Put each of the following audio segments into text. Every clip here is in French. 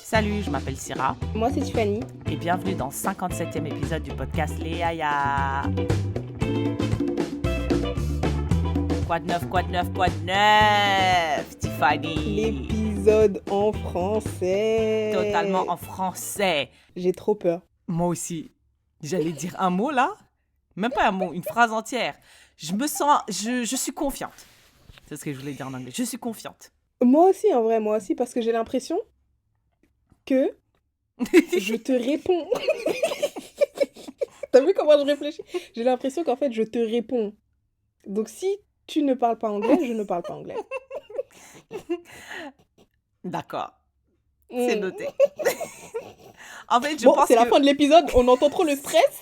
Salut, je m'appelle Syrah Moi, c'est Tiffany. et bienvenue dans le 57e épisode du podcast Les Yaya. Quoi de neuf, quoi de neuf, quoi de neuf, Tiffany? L'épisode en français. Totalement en français. J'ai trop peur. Moi aussi. J'allais dire un mot là, même pas un mot, une phrase entière. Je suis confiante. C'est ce que je voulais dire en anglais. Je suis confiante. Moi aussi, en vrai, moi aussi, parce que j'ai l'impression que je te réponds. T'as vu comment je réfléchis? J'ai l'impression qu'en fait, je te réponds. Donc, si tu ne parles pas anglais, je ne parle pas anglais. D'accord, c'est Mm. noté. En fait, je Bon, pense c'est la que fin de l'épisode, on entend trop le stress.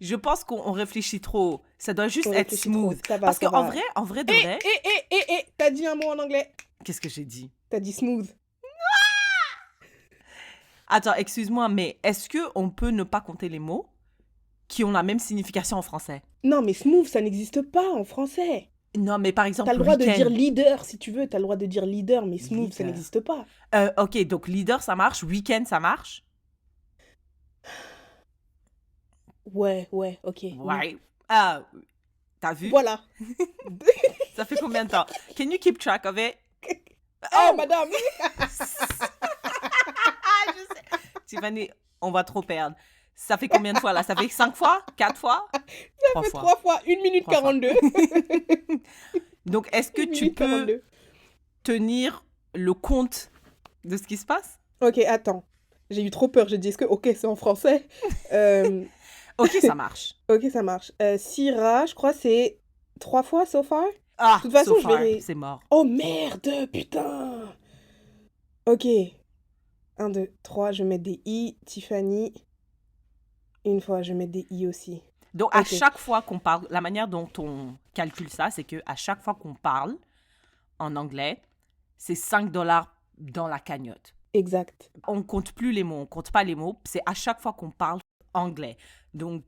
je pense qu'on réfléchit trop. Ça doit juste On être réfléchit trop. smooth. Ça va, Parce ça qu'en va. vrai, de Eh, vrai, t'as dit un mot en anglais. qu'est-ce que j'ai dit? T'as dit smooth. Attends, excuse-moi, mais est-ce qu'on peut ne pas compter les mots qui ont la même signification en français? Non, mais smooth, ça n'existe pas en français. Non, mais par exemple, T'as le droit de week-end. dire leader si tu veux, t'as le droit de dire leader, mais smooth, ça Leader. n'existe pas. Ok, donc leader, ça marche. Week-end, ça marche. Ouais, ok. oui. Ouais. Ah, t'as vu? Voilà. Ça fait combien de temps? Can you keep track of it? Oh, madame! Ah, je sais. Tiffany, on va trop perdre. Ça fait combien de fois là? Ça fait 5 fois? 4 fois? 3 fait fois. 3 fois, 1 minute 3 fois. 42. Donc, est-ce que 1 tu minute peux 42. tenir le compte de ce qui se passe? Ok, attends. J'ai eu trop peur. J'ai dit, est-ce que ok, c'est en français? Ok, ça marche. Ok, ça marche. Syrah, je crois, c'est 3 fois so far? Ah, De toute façon, so je far, verrai. c'est mort. Oh merde, putain! Ok. 1, 2, 3, je mets des i. Tiffany. Une fois, je mets des i aussi. Donc, à Ok. chaque fois qu'on parle, la manière dont on calcule ça, c'est que à chaque fois qu'on parle en anglais, c'est 5 $ dans la cagnotte. Exact. On compte plus les mots, on compte pas les mots. C'est à chaque fois qu'on parle anglais. Donc,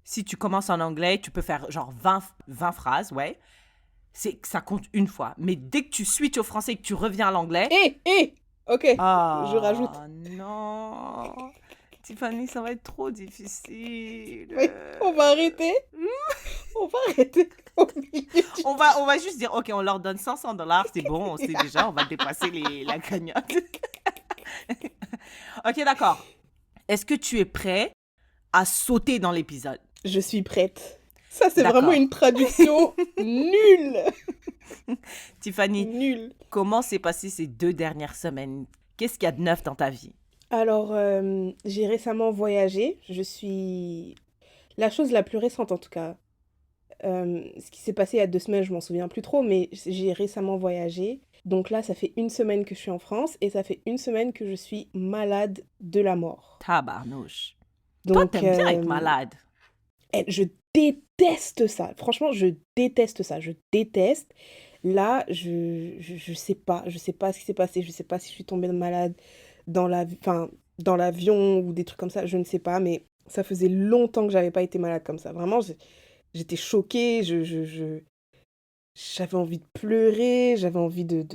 si tu commences en anglais, tu peux faire genre 20 phrases, ouais. Ça compte une fois. Mais dès que tu switches au français et que tu reviens à l'anglais... Ok, je rajoute. Ah non, Tiffany, ça va être trop difficile. Oui, on va arrêter. On va arrêter au milieu du- On va juste dire, ok, on leur donne 500 $, c'est bon, on sait déjà, on va dépasser la cagnotte. Ok, d'accord. Est-ce que tu es prêt à sauter dans l'épisode? Je suis prête. Ça, c'est D'accord. vraiment une traduction nulle. Tiffany, Nulle. comment s'est passé ces 2 dernières semaines? Qu'est-ce qu'il y a de neuf dans ta vie? Alors, j'ai récemment voyagé. Je suis... La chose la plus récente, en tout cas. Ce qui s'est passé il y a 2 semaines, je m'en souviens plus trop, mais j'ai récemment voyagé. Donc là, ça fait 1 semaine que je suis en France et ça fait 1 semaine que je suis malade de la mort. Tabarnouche. Toi, Donc, t'aimes bien être malade. je déteste ça. Franchement, je déteste ça. Je déteste. Là, je sais pas. Je sais pas ce qui s'est passé. Je sais pas si je suis tombée malade dans dans l'avion ou des trucs comme ça. Je ne sais pas. Mais ça faisait longtemps que j'avais pas été malade comme ça. Vraiment, j'étais choquée. J'avais envie de pleurer. J'avais envie de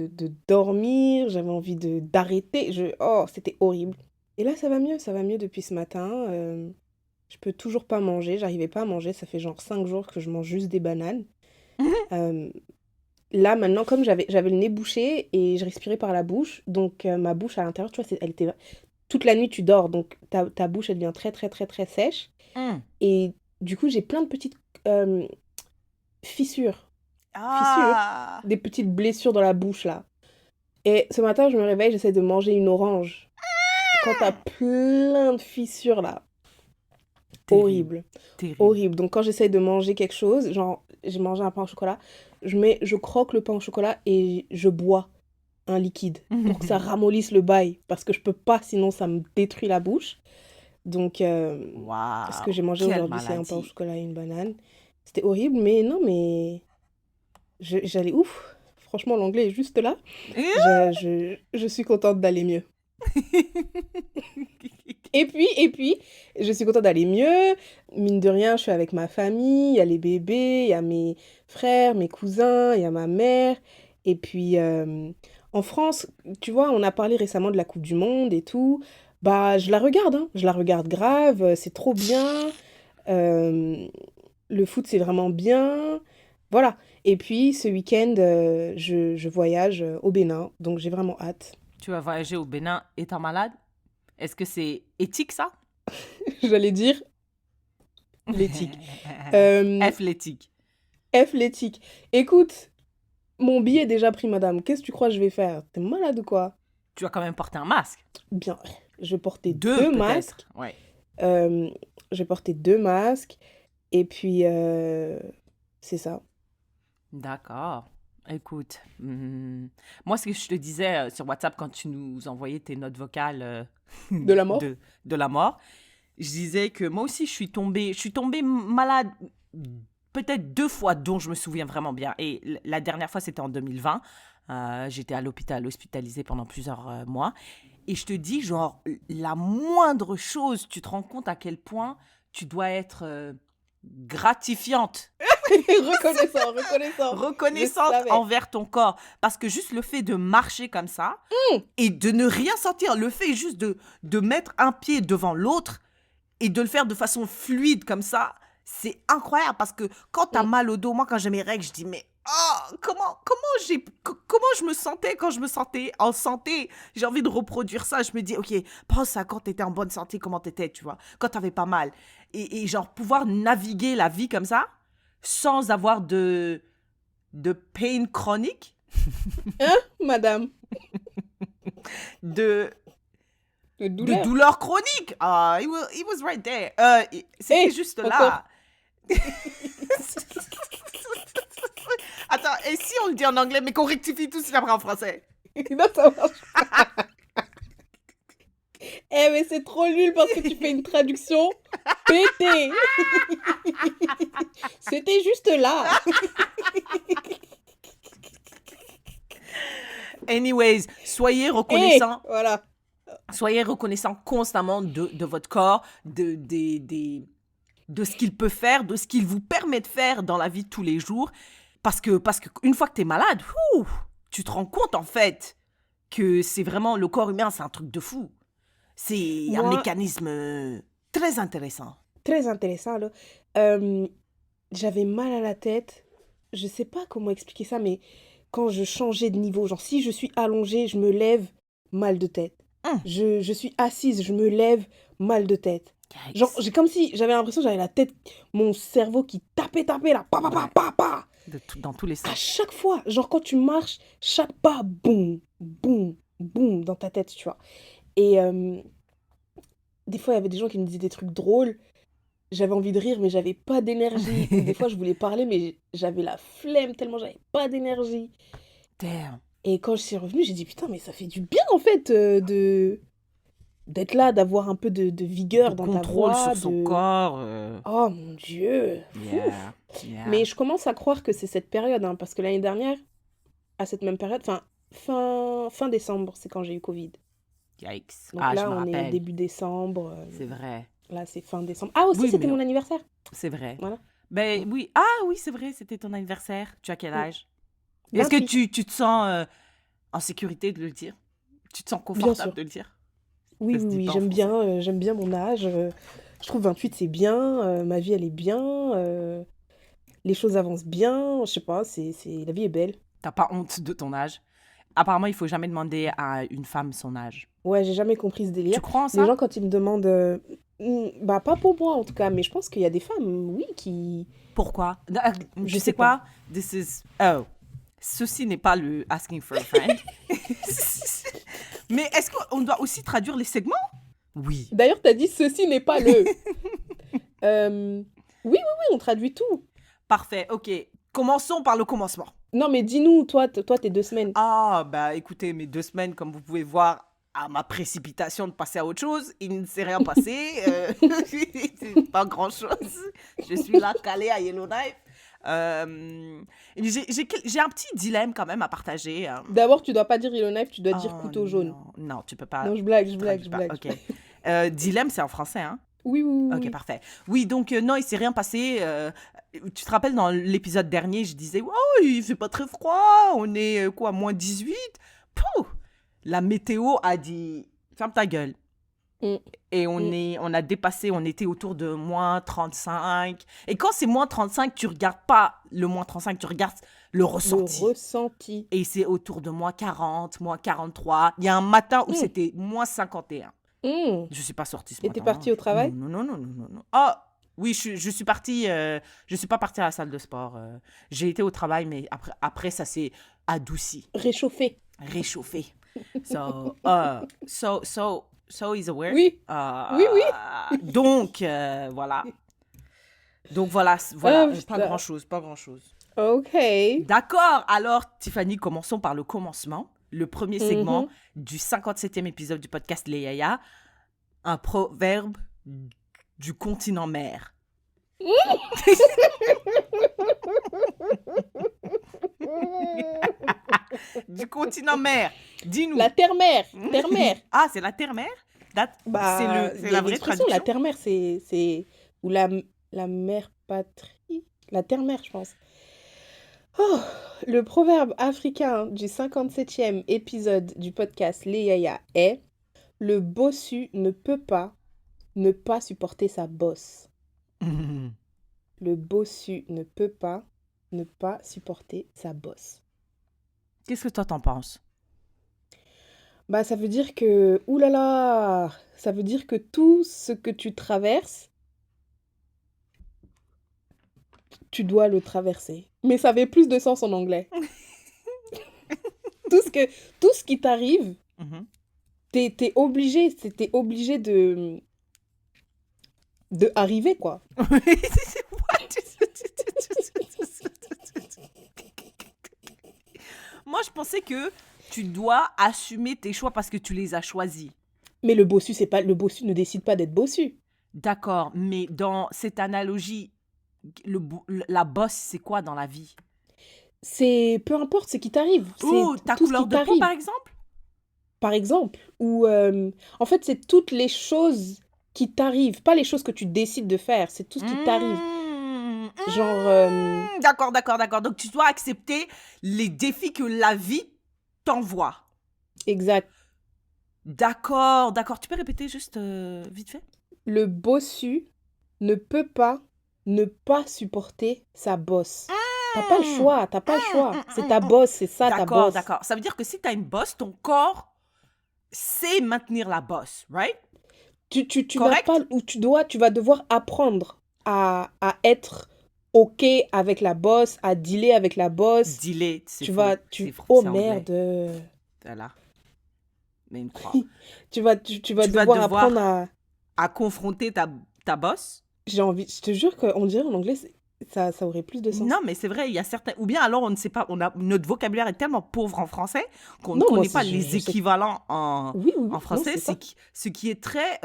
dormir. J'avais envie d'arrêter. Oh, c'était horrible. Et là, ça va mieux. Ça va mieux depuis ce matin. Je peux toujours pas manger, j'arrivais pas à manger, ça fait genre 5 jours que je mange juste des bananes. Euh, Là, maintenant, comme j'avais le nez bouché et je respirais par la bouche, donc ma bouche à l'intérieur, tu vois, elle était... Toute la nuit, tu dors, donc ta bouche, elle devient très, très, très, très sèche. Hum. Et du coup, j'ai plein de petites fissures, Ah. des petites blessures dans la bouche, là. Et ce matin, je me réveille, j'essaie de manger une orange. Quand t'as plein de fissures, là. Horrible. Terrible. Horrible. Donc quand j'essaye de manger quelque chose, genre j'ai mangé un pain au chocolat, je croque le pain au chocolat et je bois un liquide pour que ça ramollisse le bail parce que je peux pas, sinon ça me détruit la bouche. Donc Waouh. ce que j'ai mangé Quelle aujourd'hui, c'est un pain au maladie. chocolat et une banane. C'était horrible, mais non, mais j'allais ouf. Franchement, l'anglais est juste là. Je suis contente d'aller mieux. Et puis, je suis contente d'aller mieux. Mine de rien, je suis avec ma famille, il y a les bébés, il y a mes frères, mes cousins, il y a ma mère. Et puis, En France, tu vois, on a parlé récemment de la Coupe du Monde et tout. Bah, je la regarde, hein. Je la regarde grave, c'est trop bien. Euh, le foot, c'est vraiment bien. Voilà. Et puis, ce week-end, je voyage au Bénin, donc j'ai vraiment hâte. Tu vas voyager au Bénin étant malade? Est-ce que c'est éthique, ça? J'allais dire l'éthique. Euh, Athlétique. F l'éthique. Écoute, mon billet est déjà pris, madame. Qu'est-ce que tu crois que je vais faire? T'es malade ou quoi? Tu vas quand même porter un masque. Bien, je vais porter Deux, deux masques. peut-être. Ouais. Euh, je vais porter deux masques. Et puis, c'est ça. D'accord. Écoute, moi, ce que je te disais sur WhatsApp quand tu nous envoyais tes notes vocales De la mort? de la mort, je disais que moi aussi, je suis tombée malade peut-être 2 fois dont je me souviens vraiment bien. Et la dernière fois, c'était en 2020. J'étais à l'hôpital, hospitalisée pendant plusieurs mois. Et je te dis, genre, la moindre chose, tu te rends compte à quel point tu dois être gratifiante, Reconnaissant, reconnaissant. Je reconnaissante savais. envers ton corps. Parce que juste le fait de marcher comme ça et de ne rien sentir, le fait juste de mettre un pied devant l'autre et de le faire de façon fluide comme ça, c'est incroyable. Parce que quand tu as Mm. mal au dos, moi, quand j'ai mes règles, je dis, mais comment je me sentais quand je me sentais en santé? J'ai envie de reproduire ça. Je me dis, OK, pense à quand tu étais en bonne santé, comment tu étais, tu vois, quand tu n'avais pas mal. Et genre, pouvoir naviguer la vie comme ça, sans avoir de pain chronique, Hein, madame? de, De de douleur? douleur chronique. Ah, he was right there. C'était Eh, juste encore. là. Attends, et si on le dit en anglais, mais qu'on rectifie tout de suite après en français? Non, ça marche. Eh, mais c'est trop nul parce que tu fais une traduction pétée. C'était juste là. Anyways, Eh, voilà. soyez reconnaissant constamment de votre corps, de ce qu'il peut faire, de ce qu'il vous permet de faire dans la vie de tous les jours. Parce que une fois que tu es malade, tu te rends compte en fait que c'est vraiment le corps humain, c'est un truc de fou. C'est un Moi, mécanisme très intéressant. très intéressant, là. Euh, J'avais mal à la tête. Je sais pas comment expliquer ça, mais quand je changeais de niveau, genre si je suis allongée, je me lève, mal de tête. Hum, Je suis assise, je me lève, mal de tête. Genre, yikes. j'ai comme si j'avais l'impression que j'avais la tête, mon cerveau qui tapait, là, pa, pa, pa, Ouais, pa, pa. dans tous les À sens. chaque fois, genre quand tu marches, chaque pas, boum, boum, boum, dans ta tête, tu vois. Et des fois, il y avait des gens qui me disaient des trucs drôles. J'avais envie de rire, mais j'avais pas d'énergie. Ou des fois, je voulais parler, mais j'avais la flemme tellement j'avais pas d'énergie. Damn. Et quand je suis revenue, j'ai dit, putain, mais ça fait du bien, en fait, d'être là, d'avoir un peu de De vigueur dans ta contrôle voix, sur son de... corps. Oh, mon Dieu. Yeah, Ouf. yeah. Mais je commence à croire que c'est cette période, hein, parce que l'année dernière, à cette même période, enfin, fin décembre, c'est quand j'ai eu Covid. Yikes. Donc Ah, je là, me on est rappelle. début décembre. C'est vrai. Là, c'est fin décembre. Ah, aussi, Oui, c'était mais mon anniversaire. c'est vrai. Voilà. Ben oui. Ah oui, c'est vrai, c'était ton anniversaire. Tu as quel Mm. âge? Est-ce que 28, tu te sens en sécurité de le dire? Tu te sens bien confortable sûr. de le dire? Oui, Ça se oui, dit oui, pas en français. j'aime bien mon âge. Je trouve 28, c'est bien. Ma vie, elle est bien. Les choses avancent bien. Je sais pas, la vie est belle. T'as pas honte de ton âge? Apparemment, il faut jamais demander à une femme son âge. Ouais, j'ai jamais compris ce Tu délire. crois en Les ça? gens, quand ils me demandent... bah, pas pour moi, en tout cas, mais je pense qu'il y a des femmes, oui, qui... Pourquoi? Tu Je sais sais pas. quoi? Ceci n'est pas le asking for a friend. Mais est-ce qu'on doit aussi traduire les segments? Oui. D'ailleurs, t'as dit, ceci n'est pas le... Oui, on traduit tout. Parfait, ok. Commençons par le commencement. Non, mais dis-nous, toi, tes 2 semaines. Ah, bah écoutez, mes 2 semaines, comme vous pouvez voir, à ma précipitation de passer à autre chose, il ne s'est rien passé. C'est pas grand-chose. Je suis là, calée à Yellowknife. J'ai un petit dilemme quand même à partager. D'abord, tu dois pas dire Yellowknife, tu dois dire Oh couteau jaune. non, tu peux pas. Non, je blague, Traduis pas. Ok. Dilemme, c'est en français, hein? Oui, oui, oui, Ok, oui. parfait. Oui, donc non, il s'est rien passé. Tu te rappelles, dans l'épisode dernier, je disais, oh, il fait pas très froid, on est quoi, -18. pouh, la météo a dit ferme ta gueule. Mm. Et on a dépassé, on était autour de moins 35. Et quand c'est moins 35, tu regardes pas le moins 35, tu regardes le Le ressenti. ressenti. Et c'est autour de moins 40, moins 43. Il y a un matin où Mm. c'était moins 51. Mm. Je suis pas sortie ce Et matin. t'es partie au travail? Non. Ah, oui, je suis partie. Je suis pas partie à la salle de sport. J'ai été au travail, mais après ça s'est adouci, Réchauffé. réchauffé. So he's aware. Oui. Oui. Donc, voilà. Donc, voilà. Oh, Pas putain. grand-chose. Ok. D'accord. Alors, Tiffany, commençons par le commencement. Le premier segment Mhm. du 57e épisode du podcast Les Yaya. Un proverbe du continent mer. Du continent mer. Dis-nous. La terre-mère. Terre-mère. Ah, c'est la terre-mer? Bah, C'est il y a la une vraie expression, la traduction? terre-mère, c'est... Ou la mère patrie. La terre-mère, je pense. Oh, le proverbe africain du 57e épisode du podcast Les Yaya est: le bossu ne peut pas ne pas supporter sa bosse. Le bossu ne peut pas ne pas supporter sa bosse. Qu'est-ce que toi t'en penses? Bah, ça veut dire que, oulala, ça veut dire que tout ce que tu traverses, tu dois le traverser. Mais ça avait plus de sens en anglais. Tout ce qui t'arrive, Mhm. t'es obligé de arriver, quoi. Moi, je pensais que tu dois assumer tes choix parce que tu les as choisis. Mais le bossu ne décide pas d'être bossu. D'accord, mais dans cette analogie, la bosse, c'est quoi dans la vie? C'est peu importe ce qui t'arrive, c'est Oh, ta tout ce couleur qui de peau, t'arrive, par exemple? par exemple. Ou en fait, c'est toutes les choses qui t'arrivent, pas les choses que tu décides de faire, c'est tout ce qui t'arrive. Genre, D'accord. Donc, tu dois accepter les défis que la vie t'envoie. exact. D'accord. Tu peux répéter juste vite fait? Le bossu ne peut pas ne pas supporter sa bosse. T'as pas le choix. C'est ta bosse, c'est ça ta bosse. D'accord. Ça veut dire que si tu as une bosse, ton corps sait maintenir la bosse, right? Tu n'as Correct? pas, ou tu vas devoir apprendre à être OK avec la bosse, à dealer avec la bosse. Delay, c'est Tu faux. vas, oh C'est anglais. merde. Voilà. Mais une croix. Tu vas devoir apprendre à confronter ta bosse. je te jure qu'on dirait en anglais, ça aurait plus de sens. Non, mais c'est vrai, il y a certains... Ou bien alors, on ne sait pas, notre vocabulaire est tellement pauvre en français qu'on ne Non, moi, connaît pas les je sais. équivalents en Oui, français. non, c'est ça. Ce qui est très...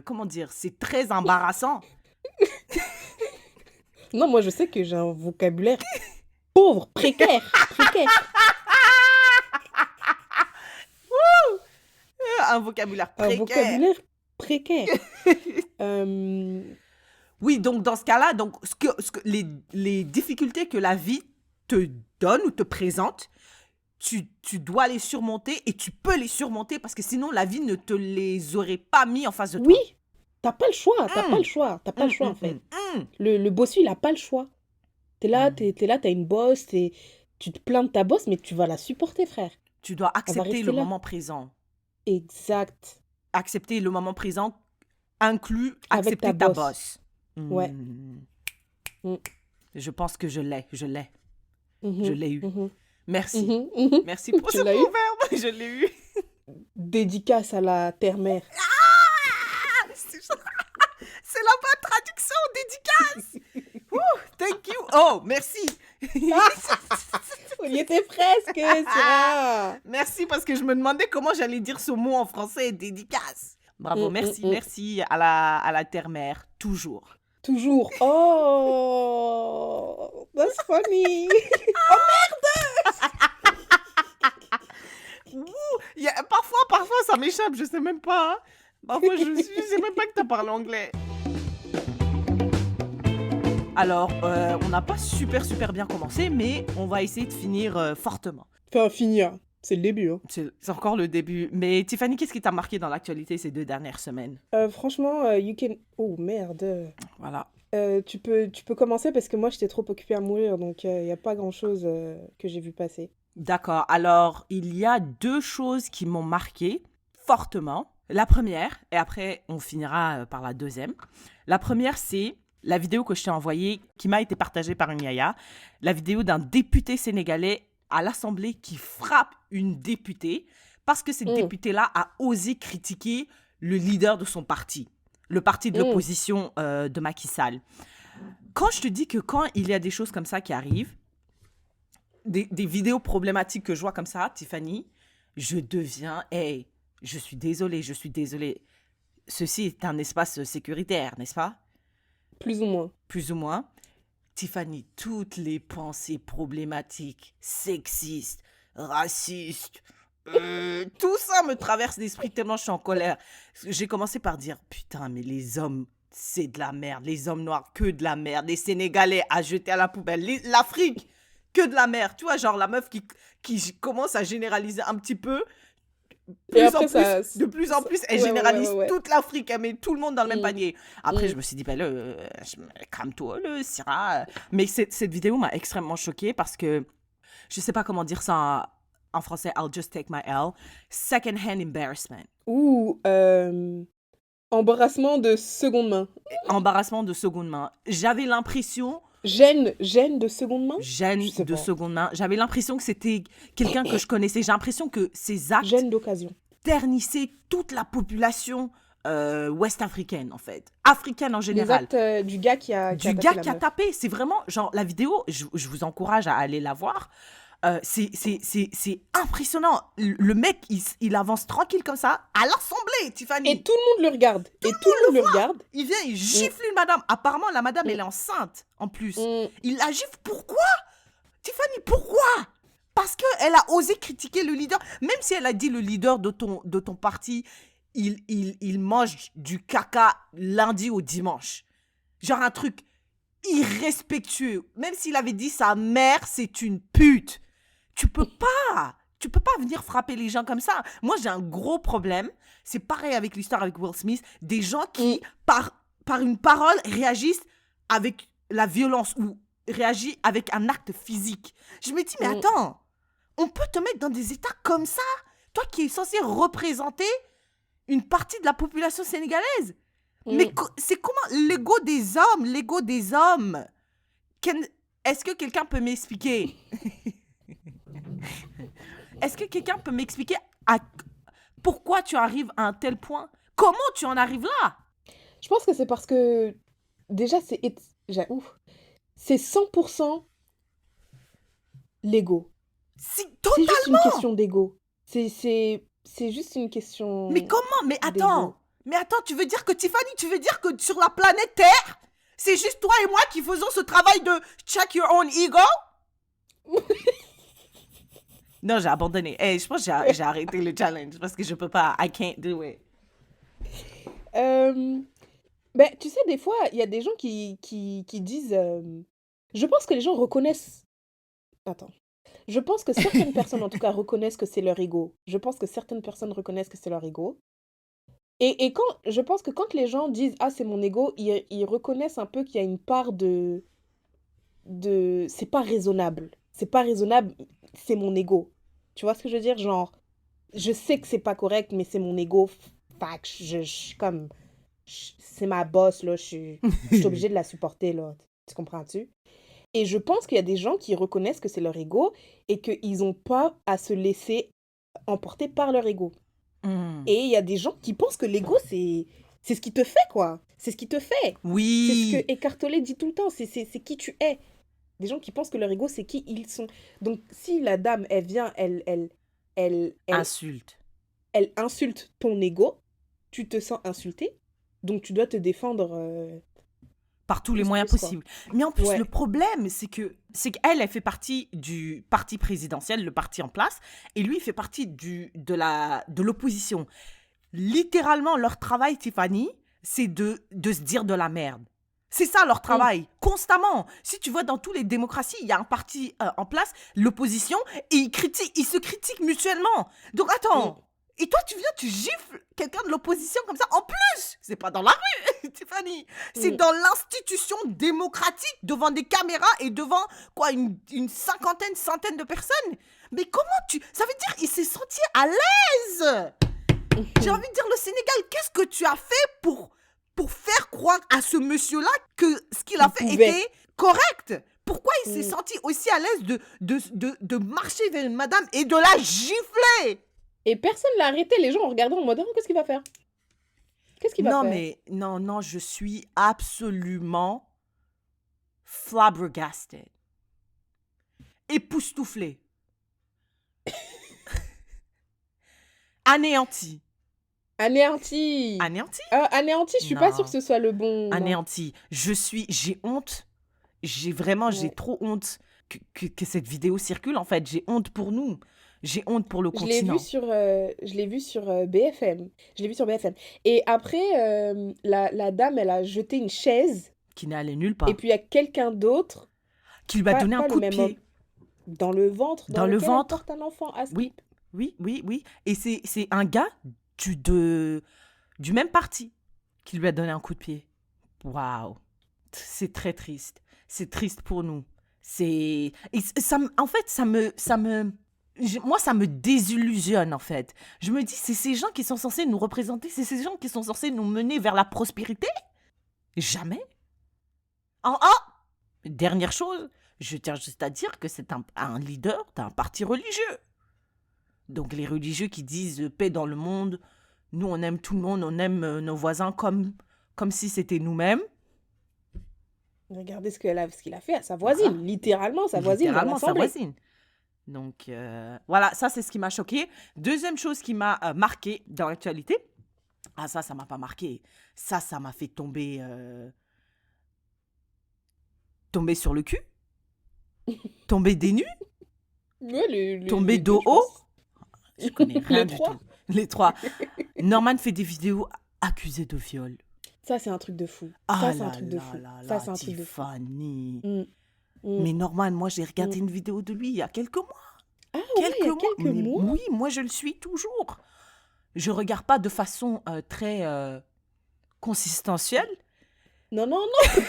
comment dire? C'est très embarrassant. Non, moi, je sais que j'ai un vocabulaire pauvre, précaire. Un vocabulaire Un précaire. vocabulaire précaire. Euh, Oui, donc dans ce cas-là, donc, les difficultés que la vie te donne ou te présente, tu dois les surmonter et tu peux les surmonter parce que sinon la vie ne te les aurait pas mis en face de toi. Oui, t'as pas le choix en fait. Le bossu, il a pas le choix. T'es là, t'as une bosse, tu te plains de ta bosse, mais tu vas la supporter, frère. Tu dois accepter rester le là. moment présent. Exact. Accepter le moment présent inclut Avec accepter ta ta bosse. bosse. Ouais. Je pense que je l'ai. Mhm, Je l'ai eu. mhm, Merci. mhm. Merci pour Tu ce l'as eu? proverbe. Je l'ai eu. Dédicace à la terre-mère. C'est la bonne traduction, dédicace. Thank you. Oh, merci. On y était presque, Sarah. Merci parce que je me demandais comment j'allais dire ce mot en français, dédicace. Bravo, merci, mm. merci à la terre-mère, toujours. Toujours. Oh, that's funny. Parfois ça m'échappe, je sais même pas. Hein. Parfois je sais même pas que t'as parlé anglais. Alors, on n'a pas super bien commencé, mais on va essayer de finir fortement. Enfin, finir. C'est le début, hein. C'est encore le début. Mais Tiffany, qu'est-ce qui t'a marqué dans l'actualité ces 2 dernières semaines? Franchement, you can... Oh, merde. Voilà. Tu peux commencer parce que moi, j'étais trop occupée à mourir, donc il n'y a pas grand-chose que j'ai vu passer. D'accord. Alors, il y a 2 choses qui m'ont marqué fortement. La première, et après on finira par la deuxième. La première, c'est la vidéo que je t'ai envoyée, qui m'a été partagée par une yaya. La vidéo d'un député sénégalais à l'Assemblée qui frappe une députée parce que cette Hum, députée-là a osé critiquer le leader de son parti, le parti de hum. l'opposition de Macky Sall. Quand je te dis que quand il y a des choses comme ça qui arrivent, des vidéos problématiques que je vois comme ça, Tiffany, je deviens, hey, je suis désolée, je suis désolée. Ceci est un espace sécuritaire, n'est-ce pas? Plus ou moins. Plus ou moins. Tiffany, toutes les pensées problématiques, sexistes, racistes, tout ça me traverse l'esprit tellement je suis en colère. J'ai commencé par dire, putain, mais les hommes, c'est de la merde. Les hommes noirs, que de la merde. Les Sénégalais à jeter à la poubelle. L'Afrique, que de la merde. Tu vois, genre la meuf qui commence à généraliser un petit peu. Et après, ça... De plus en plus, elle Ouais, ouais, ouais, généralise ouais, ouais. toute l'Afrique, elle met tout le monde dans le même Hum, panier. Après, je hum. me suis dit, ben là, calme-toi, le Syrah. Mais cette vidéo m'a extrêmement choquée parce que je sais pas comment dire ça en français. I'll just take my L. Second-hand embarrassment. Ou embarrassement de seconde main. Embarrassement de seconde main. J'avais l'impression, Gêne de seconde main? Je gêne sais de pas. seconde main, j'avais l'impression que c'était quelqu'un que je connaissais. J'ai l'impression que ces actes Gêne d'occasion. ternissaient toute la population ouest-africaine, en fait. Africaine en Les général. actes du gars qui a Du tapé gars la qui a meuf. tapé. C'est vraiment, genre, la vidéo, je vous encourage à aller la voir. C'est impressionnant. Le mec, il avance tranquille comme ça à l'Assemblée, Et Tiffany. tout le monde le regarde. Et tout le monde le regarde. Il vient, il Mm, gifle une madame. Apparemment, la madame, mm, elle est enceinte, en plus. mm. Il la gifle. Pourquoi? Tiffany, pourquoi? Parce qu'elle a osé critiquer le leader. Même si elle a dit le leader de ton parti, il mange du caca lundi au dimanche. Genre un truc irrespectueux. Même s'il avait dit sa mère, c'est une pute. Tu peux pas. Tu peux pas venir frapper les gens comme ça. Moi, j'ai un gros problème. C'est pareil avec l'histoire avec Will Smith. Des gens Mm, qui, par une parole, réagissent avec la violence ou réagissent avec un acte physique. Je me dis, mais mm, attends, on peut te mettre dans des états comme ça? Toi qui es censé représenter une partie de la population sénégalaise. Mais mm. c'est comment l'ego des hommes, l'ego des hommes? Ken- Est-ce que quelqu'un peut m'expliquer? Est-ce que quelqu'un peut m'expliquer pourquoi tu arrives à un tel point? Comment tu en arrives là? Je pense que c'est parce que déjà ouf. C'est 100% l'ego. C'est C'est juste une totalement. question d'ego. C'est juste une Mais question comment? d'ego. Mais attends, tu veux dire que Tiffany, tu veux dire que sur la planète Terre, c'est juste toi et moi qui faisons ce travail de check your own ego? Non, j'ai abandonné. Je pense que j'ai arrêté le challenge parce que je peux pas. I can't do it. Euh, Ben, tu sais, des fois, il y a des gens qui disent... Je pense que les gens reconnaissent... Attends. Je pense que certaines personnes, en tout cas, reconnaissent que c'est leur ego. Je pense que certaines personnes reconnaissent que c'est leur ego. Et je pense que quand les gens disent «Ah, c'est mon ego», ils reconnaissent un peu qu'il y a une part de c'est pas raisonnable. C'est pas raisonnable, c'est mon ego. Tu vois ce que je veux dire? Genre, je sais que c'est pas correct, mais c'est mon ego. Fait que je suis comme... C'est ma boss, là. Je suis obligée de la supporter, là. Tu comprends-tu? Et je pense qu'il y a des gens qui reconnaissent que c'est leur ego et qu'ils n'ont pas à se laisser emporter par leur ego. Hmm. Et il y a des gens qui pensent que l'ego, c'est ce qui te fait, quoi. C'est ce qui te fait. C'est ce Oui. que Eckhart Tolle dit tout le temps. C'est qui tu es. Des gens qui pensent que leur ego, c'est qui ils sont. Donc, si la dame, elle vient, elle Insulte. elle insulte ton ego, tu te sens insulté. Donc, tu dois te défendre Par tous les moyens quoi. possibles. Mais en plus, Ouais. le problème, c'est qu'elle, elle fait partie du parti présidentiel, le parti en place, et lui, il fait partie de l'opposition. Littéralement, leur travail, Tiffany, c'est de se dire de la merde. C'est ça leur Mm. travail, constamment. Si tu vois dans toutes les démocraties, il y a un parti en place, l'opposition, et ils se critiquent mutuellement. Donc Mm. attends, et toi tu viens, tu gifles quelqu'un de l'opposition comme ça. En plus, c'est pas dans la rue, Tiffany, c'est Mm. dans l'institution démocratique, devant des caméras et devant quoi, une cinquantaine, centaine de personnes. Mais comment ça veut dire il s'est senti à l'aise. J'ai envie de dire, le Sénégal, qu'est-ce que tu as fait pour faire croire à ce monsieur-là que ce qu'il a Il fait pouvait. était correct? Pourquoi il s'est Mm. senti aussi à l'aise de marcher vers une madame et de la gifler? Et personne l'a arrêté. Les gens ont regardé en mode, oh, qu'est-ce qu'il va faire? Qu'est-ce qu'il va Non, faire? mais non, je suis absolument flabbergasted. Époustouflée. Anéantie. Anéanti. Anéantie? Anéanti, je suis pas sûre Non. que ce soit le bon. Non. Anéantie. J'ai honte. J'ai Ouais. trop honte que cette vidéo circule, en fait. J'ai honte pour nous. J'ai honte pour le Je l'ai vu continent. sur BFM. Je l'ai vu sur BFM. Et après, la dame, elle a jeté une chaise. Qui n'est allé nulle Et part. puis, il y a quelqu'un d'autre, Qui lui a donné un pas le coup de même homme, pied. dans le ventre, Dans dans le lequel elle ventre. porte un enfant à Oui, skip. oui. Et c'est un gars du même parti qui lui a donné un coup de pied. Waouh. C'est très triste. C'est triste pour nous. En fait, moi, ça me désillusionne, en fait. Je me dis, c'est ces gens qui sont censés nous représenter, c'est ces gens qui sont censés nous mener vers la prospérité. Jamais. Dernière chose, je tiens juste à dire que c'est un leader d'un parti religieux. Donc les religieux qui disent paix dans le monde, nous on aime tout le monde, on aime nos voisins comme si c'était nous-mêmes. Regardez ce qu'il a fait à sa voisine. Voilà. Littéralement, sa voisine dans Littéralement sa l'assemblée. voisine. Donc voilà, ça c'est ce qui m'a choqué. Deuxième chose qui m'a marqué dans l'actualité. Ah ça m'a pas marqué. Ça m'a fait tomber sur le cul. Tomber des nues. Ouais, Tomber les deux, dos je haut. pense. Je connais rien Les du trois. tout. Les trois. Norman fait des vidéos accusé de viol. Ça, c'est un truc de fou. Ah Ça, c'est un là truc de là fou. là Ça, là, c'est un truc de fou. Tiffany. Mm, mm, Mais Norman, moi j'ai regardé mm. une vidéo de lui il y a quelques mois. Ah ouais, il y a quelques Mais mois. oui, moi je le suis toujours. Je regarde pas de façon très consistentielle. Non, non, non.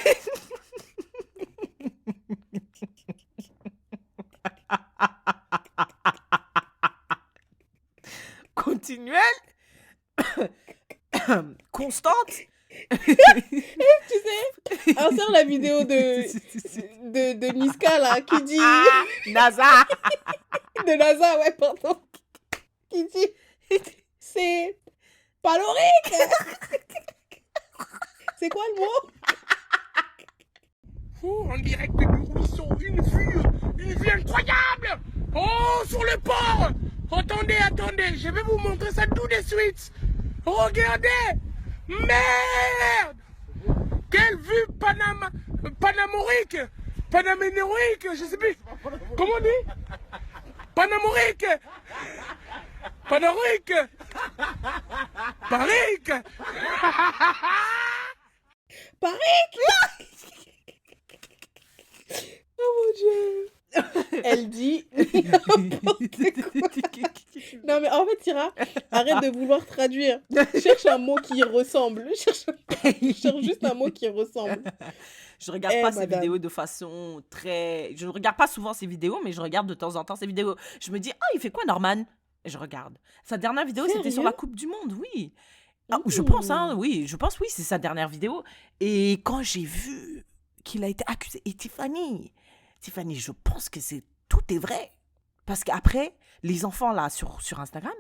Continuelle. Constante. Tu sais, insère la vidéo de Niska, là, qui dit... NASA. De NASA, ouais, pardon. Qui dit... C'est... Palorique. C'est quoi le mot? Oh, en direct du ruisseau, une vue incroyable. Oh, sur le port. Attendez, je vais vous montrer ça tout de suite. Regardez. Merde. Quelle vue panamorique, je sais plus. Comment on dit? Panamorique. Parique. Parique. Oh mon Dieu. Elle dit... Non mais en fait, Tira, arrête de vouloir traduire. Cherche un mot qui y ressemble. Cherche juste un mot qui ressemble. Je regarde Eh, pas ces madame. vidéos de façon très... Je ne regarde pas souvent ces vidéos, mais je regarde de temps en temps ces vidéos. Je me dis, ah, il fait quoi Norman? Et je regarde. Sa dernière vidéo, c'était sur Sérieux? la Coupe du Monde, oui. Ah, je pense, hein, oui, c'est sa dernière vidéo. Et quand j'ai vu qu'il a été accusé, et Tiffany, je pense que tout est vrai. Parce qu'après, les enfants, là, sur Instagram,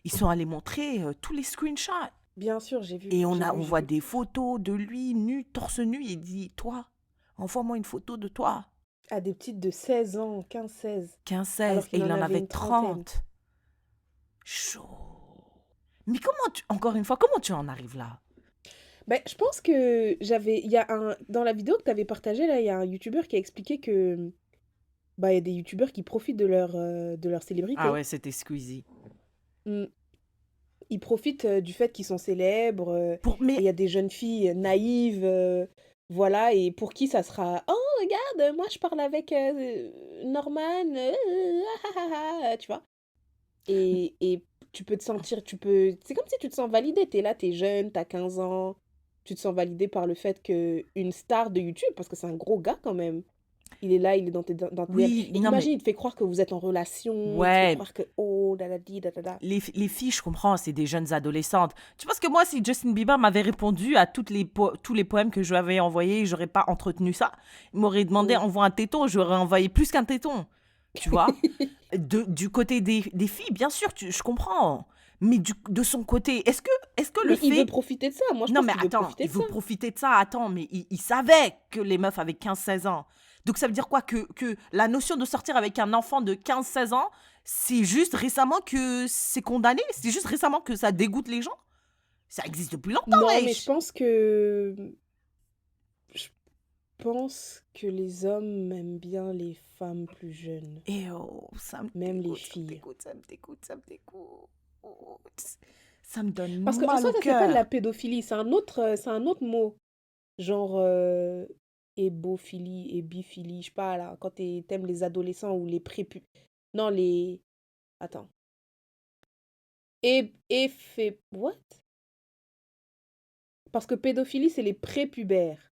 ils sont allés montrer tous les screenshots. Bien sûr, j'ai vu. Et on j'ai voit vu. des photos de lui, nu, torse nu. Il dit, toi, envoie-moi une photo de toi. À des petites de 16 ans, 15-16. 15, Alors 16, et qu'il il en en avait avait une trentaine. 30. Chaud. Mais encore une fois, comment tu en arrives là? Ben, je pense que dans la vidéo que tu avais partagée, là, il y a un youtubeur qui a expliqué que il y a des youtubeurs qui profitent de leur célébrité. Ah ouais, c'était Squeezie. Mm. Ils profitent du fait qu'ils sont célèbres. Et il Mais y a des jeunes filles naïves, Voilà, et pour qui ça sera: «Oh regarde, moi je parle avec, Norman, tu vois? Et tu peux te sentir c'est comme si tu te sens validé. Tu es là, tu es jeune, tu as 15 ans, tu te sens validé par le fait qu'une star de YouTube, parce que c'est un gros gars quand même, il est là, il est dans tes DM Oui, et non, mais imagine, il te fait croire que vous êtes en relation, il te fait ouais, croire que oh da da di da da da. les filles, je comprends, c'est des jeunes adolescentes. Tu penses que moi, si Justin Bieber m'avait répondu à tous les poèmes que je lui avais envoyés, j'aurais pas entretenu ça. Il m'aurait demandé, Mmh. envoie un téton, j'aurais envoyé plus qu'un téton. Tu vois? Du côté des filles, bien sûr, je comprends. Mais de son côté, est-ce que le Mais il veut fait... profiter de ça, moi je Non, pense mais qu'il veut attends, profiter il de ça. veut profiter de ça. Attends, mais il savait que les meufs avaient 15 16 ans. Donc ça veut dire quoi? Que la notion de sortir avec un enfant de 15 16 ans, c'est juste récemment que c'est condamné? C'est juste récemment que ça dégoûte les gens? Ça existe depuis longtemps, Non, mais wesh! je pense que les hommes aiment bien les femmes plus jeunes, Et oh, ça me même les dégoûte, ça me filles. dégoûte, ça me dégoûte, ça me dégoûte. Ça me donne Parce qu'en mal soi, au ça, c'est pas de la cœur. pédophilie, c'est un autre mot. Genre, hébophilie, ébiphilie, je sais pas, là, quand t'aimes les adolescents ou les prépu... Non, les... Attends. What? Parce que pédophilie, c'est les prépubères.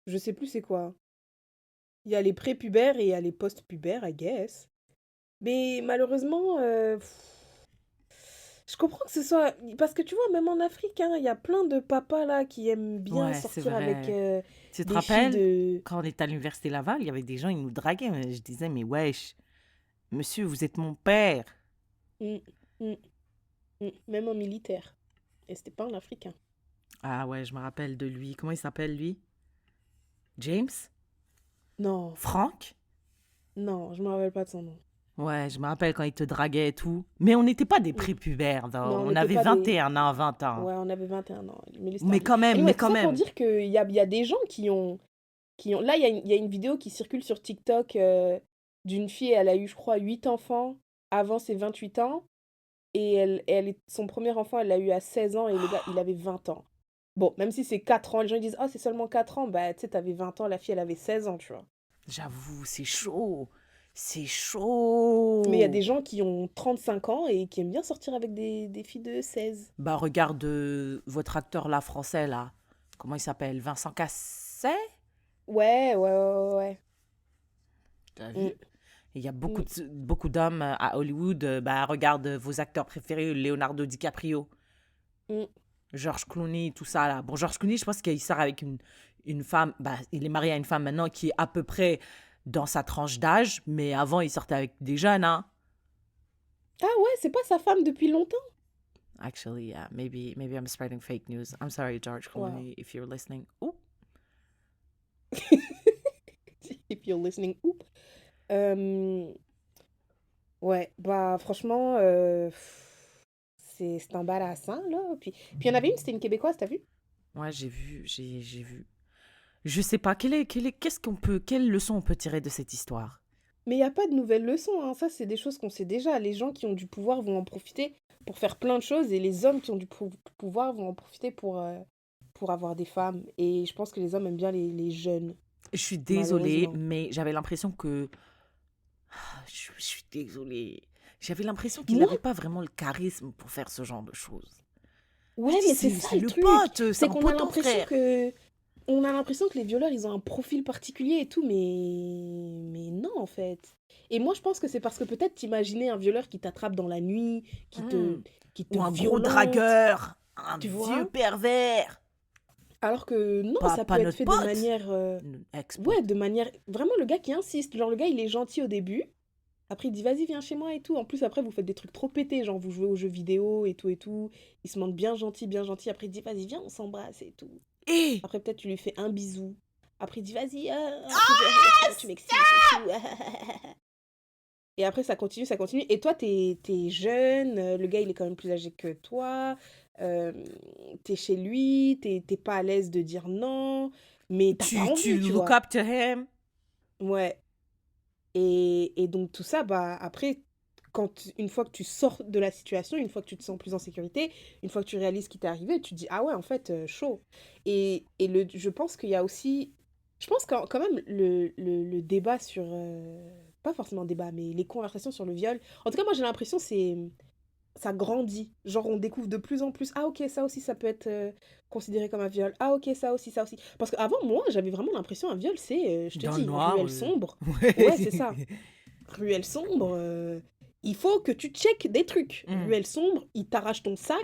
Je sais plus c'est quoi. Il y a les prépubères et il y a les post-pubères, I guess. Mais malheureusement, je comprends que ce soit... Parce que tu vois, même en Afrique, hein, il y a plein de papas là qui aiment bien Ouais, c'est sortir avec vrai. Tu te des filles rappelles, de... quand on était à l'université Laval, il y avait des gens, ils nous draguaient. Mais je disais, mais wesh, monsieur, vous êtes mon père. Mm, mm, même en militaire. Et c'était pas un Africain. Ah ouais, je me rappelle de lui. Comment il s'appelle, lui? James? Non, Franck? non, je me rappelle pas de son nom. Ouais, je me rappelle quand il te draguait et tout. Mais on n'était pas des Mm. prépubères, Non, non. on On n'était avait pas des... 21 ans, 20 ans. Ouais, on avait 21 ans. Mais lui, c'était un Mais vieux. quand même, Anyway, mais tout quand ça pour même. dire qu'il y a des gens qui ont... Là, il y a une vidéo qui circule sur TikTok d'une fille, elle a eu, je crois, 8 enfants avant ses 28 ans. Et son premier enfant, elle l'a eu à 16 ans et le gars, il avait 20 ans. Bon, même si c'est 4 ans, les gens ils disent, oh, c'est seulement 4 ans. Bah, tu sais, t'avais 20 ans, la fille, elle avait 16 ans, tu vois. J'avoue, c'est chaud. C'est Mais il y a chaud. des gens qui ont 35 ans et qui aiment bien sortir avec des filles de 16. Bah, regarde votre acteur là, français, là. Comment il s'appelle? Vincent Cassel? Ouais, ouais, ouais, ouais. T'as vu? Ouais. Il y a Mm, beaucoup d'hommes à Hollywood. Bah, regarde vos acteurs préférés, Leonardo DiCaprio, mm, George Clooney, tout ça là. Bon, George Clooney, je pense qu'il sort avec une femme. Bah, il est marié à une femme maintenant qui est à peu près dans sa tranche d'âge, mais avant, il sortait avec des jeunes, hein. Ah ouais, c'est pas sa femme depuis longtemps? Actually, yeah, maybe I'm spreading fake news. I'm sorry, George Wow. Clooney, if you're listening. Ouh. If you're listening, oup. Euh, ouais, bah franchement, c'est embarrassant, là. Puis il y en avait une, c'était une Québécoise, t'as vu? Ouais, j'ai vu. Je sais pas, quelle leçon on peut tirer de cette histoire? Mais il n'y a pas de nouvelles leçons, hein. Ça, c'est des choses qu'on sait déjà. Les gens qui ont du pouvoir vont en profiter pour faire plein de choses et les hommes qui ont du pouvoir vont en profiter pour avoir des femmes. Et je pense que les hommes aiment bien les jeunes, Je suis désolée, malheureusement. mais j'avais l'impression que... Je suis désolée. J'avais l'impression qu'il Moi, n'avait pas vraiment le charisme pour faire ce genre de choses. Je ouais, dis, mais c'est ça c'est le le truc. pote, c'est C'est un qu'on a poteau l'impression frère. que on a l'impression que les violeurs, ils ont un profil particulier et tout, mais non, en fait. Et moi, je pense que c'est parce que peut-être t'imaginais un violeur qui t'attrape dans la nuit, qui te, Hmm. qui te Ou un gros violente, dragueur, un tu vieux vois? pervers. Alors que non, ça Pas peut être notre fait de pote. manière... ouais, Ex-pote. de manière... Vraiment, le gars qui insiste. Genre, le gars, il est gentil au début. Après, il dit, vas-y, viens chez moi et tout. En plus, après, vous faites des trucs trop pétés. Genre, vous jouez aux jeux vidéo et tout et tout. Il se montre bien gentil, bien gentil. Après, il dit, vas-y, viens, on s'embrasse et tout. Et Après, peut-être tu lui fais un bisou. Après, il dit, vas-y, après, tu m'excites et tout. Et après, ça continue, ça continue. Et toi, t'es jeune, le gars, il est quand même plus âgé que toi. euh, T'es chez lui, t'es pas à l'aise de dire non, mais t'as pas tu envie, tu look vois. up to him. Ouais. Et donc, tout ça, bah, après, une fois que tu sors de la situation, une fois que tu te sens plus en sécurité, une fois que tu réalises ce qui t'est arrivé, tu te dis, ah ouais, en fait, chaud. Je pense qu'il y a aussi, je pense quand même le débat sur, pas forcément débat, mais les conversations sur le viol, en tout cas, moi j'ai l'impression ça grandit. Genre, on découvre de plus en plus, ah ok, ça aussi, ça peut être considéré comme un viol. Ah ok, ça aussi, ça aussi. Parce qu'avant, moi, j'avais vraiment l'impression, un viol, c'est, je te Dans dis, le noir. ruelle sombre. Ouais, c'est ça. Ruelle sombre, il faut que tu checkes des trucs. Ruelle sombre, il t'arrache ton sac,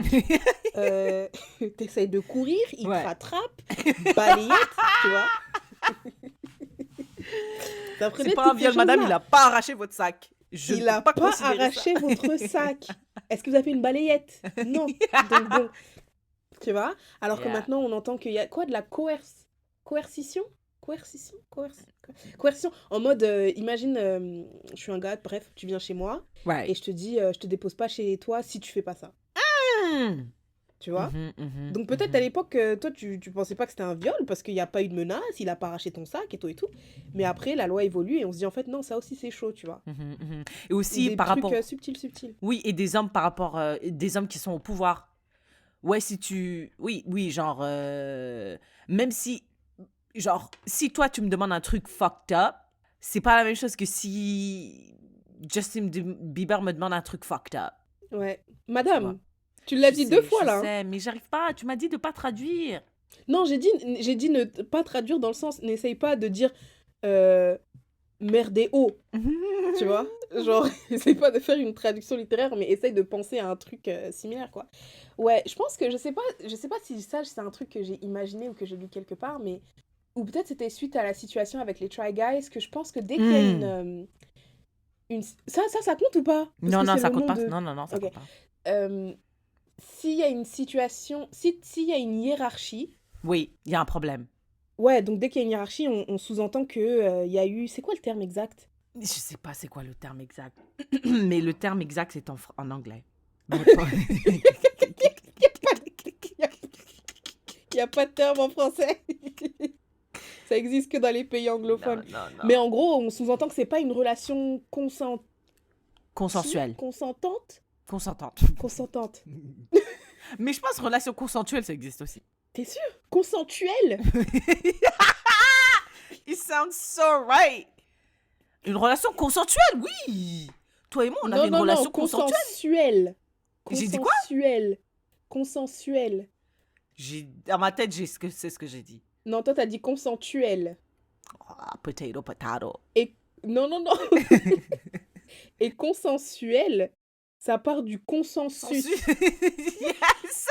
t'essayes de courir, il Ouais. te rattrape, balayette, tu vois. Ça prenait C'est pas un toutes ces viol, madame, choses-là. il a pas arraché votre sac. Je Il ne a peux pas pas considérer ça. arraché votre sac. Est-ce que vous avez fait une balayette? Non. Donc bon, tu vois. Alors que Yeah. maintenant, on entend qu'il y a quoi de la coercition? Coercition. En mode, imagine, je suis un gars, bref, tu viens chez moi Ouais. et je te dis, je te dépose pas chez toi si tu fais pas ça. Mm. Tu vois? Mhm, Donc peut-être à l'époque, toi, tu pensais pas que c'était un viol parce qu'il n'y a pas eu de menace, il a pas arraché ton sac et tout et tout. Mais après, la loi évolue et on se dit, en fait, non, ça aussi, c'est chaud, tu vois. Et aussi, Des par trucs rapport... subtils. Oui, et des hommes par rapport... des hommes qui sont au pouvoir. Ouais, si tu... Oui, genre... même si... Genre, si toi, tu me demandes un truc fucked up, c'est pas la même chose que si Justin Bieber me demande un truc fucked up. Ouais. Tu vois. Madame, tu l'as Je dit sais, 2 fois je là. Hein. sais, mais j'arrive pas. Tu m'as dit de pas traduire. Non, j'ai dit ne pas traduire dans le sens, n'essaye pas de dire merdéo, tu vois. Genre, essaye pas de faire une traduction littéraire, mais essaye de penser à un truc similaire, quoi. Ouais, je pense que, je sais pas si ça, c'est un truc que j'ai imaginé ou que j'ai lu quelque part, mais... Ou peut-être c'était suite à la situation avec les Try Guys, que je pense que dès qu'il y a Ça compte ou pas? Parce Non, que non, c'est ça le compte nom pas. de... Non, ça Ok. compte pas. S'il y a une situation... S'il y a une hiérarchie... Oui, il y a un problème. Ouais, donc dès qu'il y a une hiérarchie, on sous-entend que y a eu... C'est quoi le terme exact? Je sais pas c'est quoi le terme exact. Mais le terme exact, c'est en anglais. Mais pas- Il n'y a pas de terme en français. Ça existe que dans les pays anglophones. non. Mais en gros, on sous-entend que c'est pas une relation Consensuelle. consentante. Consentante. Mais je pense relation consensuelle, ça existe aussi. T'es sûr? Consensuelle? It sounds so right. Une relation consensuelle, oui. Toi et moi, on avait une relation consensuelle. consensuelle. J'ai dit quoi? Consensuelle. Dans ma tête, c'est ce que j'ai dit. Non, toi, t'as dit consensuelle. Potato. Et... Non. Et consensuel, ça part du consensus. Yes.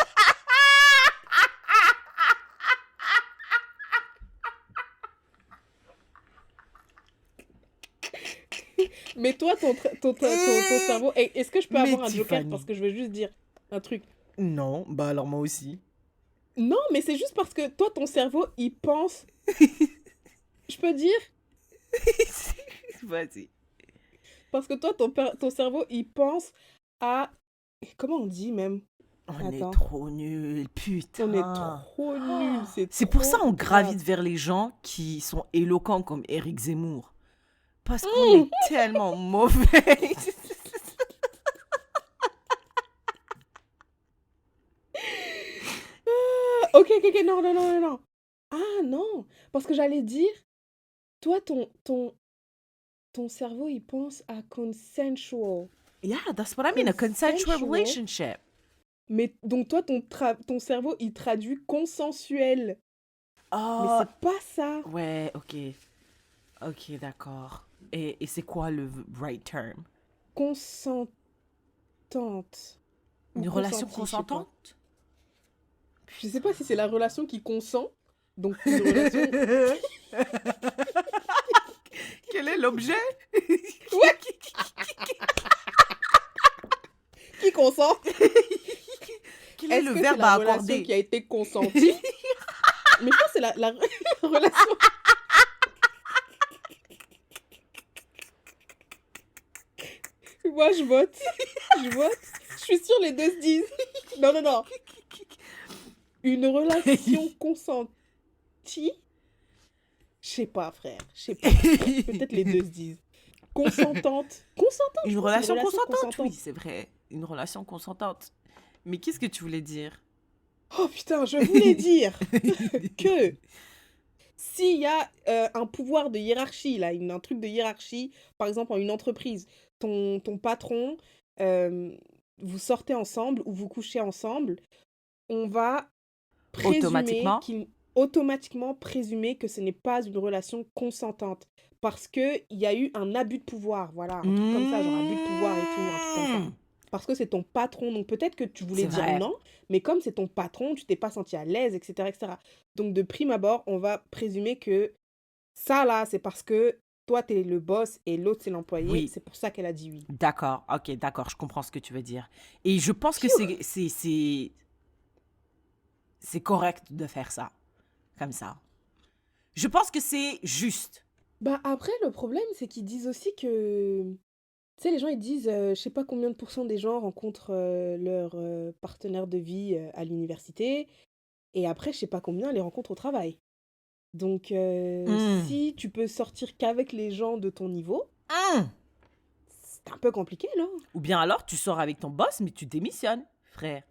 Mais toi, ton cerveau... Est-ce que je peux Mais avoir un joker? Tiffany. Parce que je veux juste dire un truc. Non, bah alors moi aussi. Non, mais c'est juste parce que toi, ton cerveau, il pense... Je peux dire? Vas-y. Parce que toi, ton cerveau, il pense à... Comment on dit même? On Attends. est trop nuls, putain. On est trop nuls. C'est pour ça trop on gravite grave. vers les gens qui sont éloquents comme Éric Zemmour. Parce qu'on est tellement mauvais. Ok, non. Ah non, parce que j'allais dire, toi, ton cerveau, il pense à consensual. Yeah, that's what I mean, a consensual Consensual. relationship. Mais donc toi, ton cerveau, il traduit consensuel. Mais Oh, c'est pas ça. ouais, ok. Ok, d'accord. Et c'est quoi le right term? Consentante. Ou Une relation consentie, je sais pas. consentante? Je sais pas si c'est la relation qui consent. Donc une relation... Quel est l'objet? Qui consent? Quel est Est-ce le que verbe c'est la à relation accorder? qui a été consentie? Mais je pense que c'est la relation... Moi, je vote. Je suis sûre les deux se disent. Non. Une relation consentie? Je sais pas, frère. Je sais pas. Peut-être les deux se disent. consentante. Consentante, je Une pense, c'est relation consentante, oui, c'est vrai. Une relation consentante. Mais qu'est-ce que tu voulais dire? Oh putain, je voulais dire que s'il y a un pouvoir de hiérarchie, là, un truc de hiérarchie, par exemple en une entreprise, ton patron, euh, vous sortez ensemble ou vous couchez ensemble, on va présumer Automatiquement? automatiquement présumer que ce n'est pas une relation consentante. Parce qu'il y a eu un abus de pouvoir, voilà, un truc comme ça, genre abus de pouvoir et tout, un truc comme ça. Mmh. Parce que c'est ton patron, donc peut-être que tu voulais C'est dire vrai. non, mais comme c'est ton patron, tu t'es pas senti à l'aise, etc., etc. Donc de prime abord, on va présumer que ça là, c'est parce que toi t'es le boss et l'autre c'est l'employé, Oui. c'est pour ça qu'elle a dit oui. D'accord, ok, d'accord, je comprends ce que tu veux dire. Et je pense que Phew. c'est correct de faire ça, comme ça. Je pense que c'est juste. Bah après, le problème, c'est qu'ils disent aussi que... Tu sais, les gens, ils disent, je sais pas combien de pourcents des gens rencontrent leur partenaire de vie à l'université, et après, je sais pas combien les rencontrent au travail. Donc, Hmm. si tu peux sortir qu'avec les gens de ton niveau, Hmm. c'est un peu compliqué, là. Ou bien alors, tu sors avec ton boss, mais tu démissionnes, frère.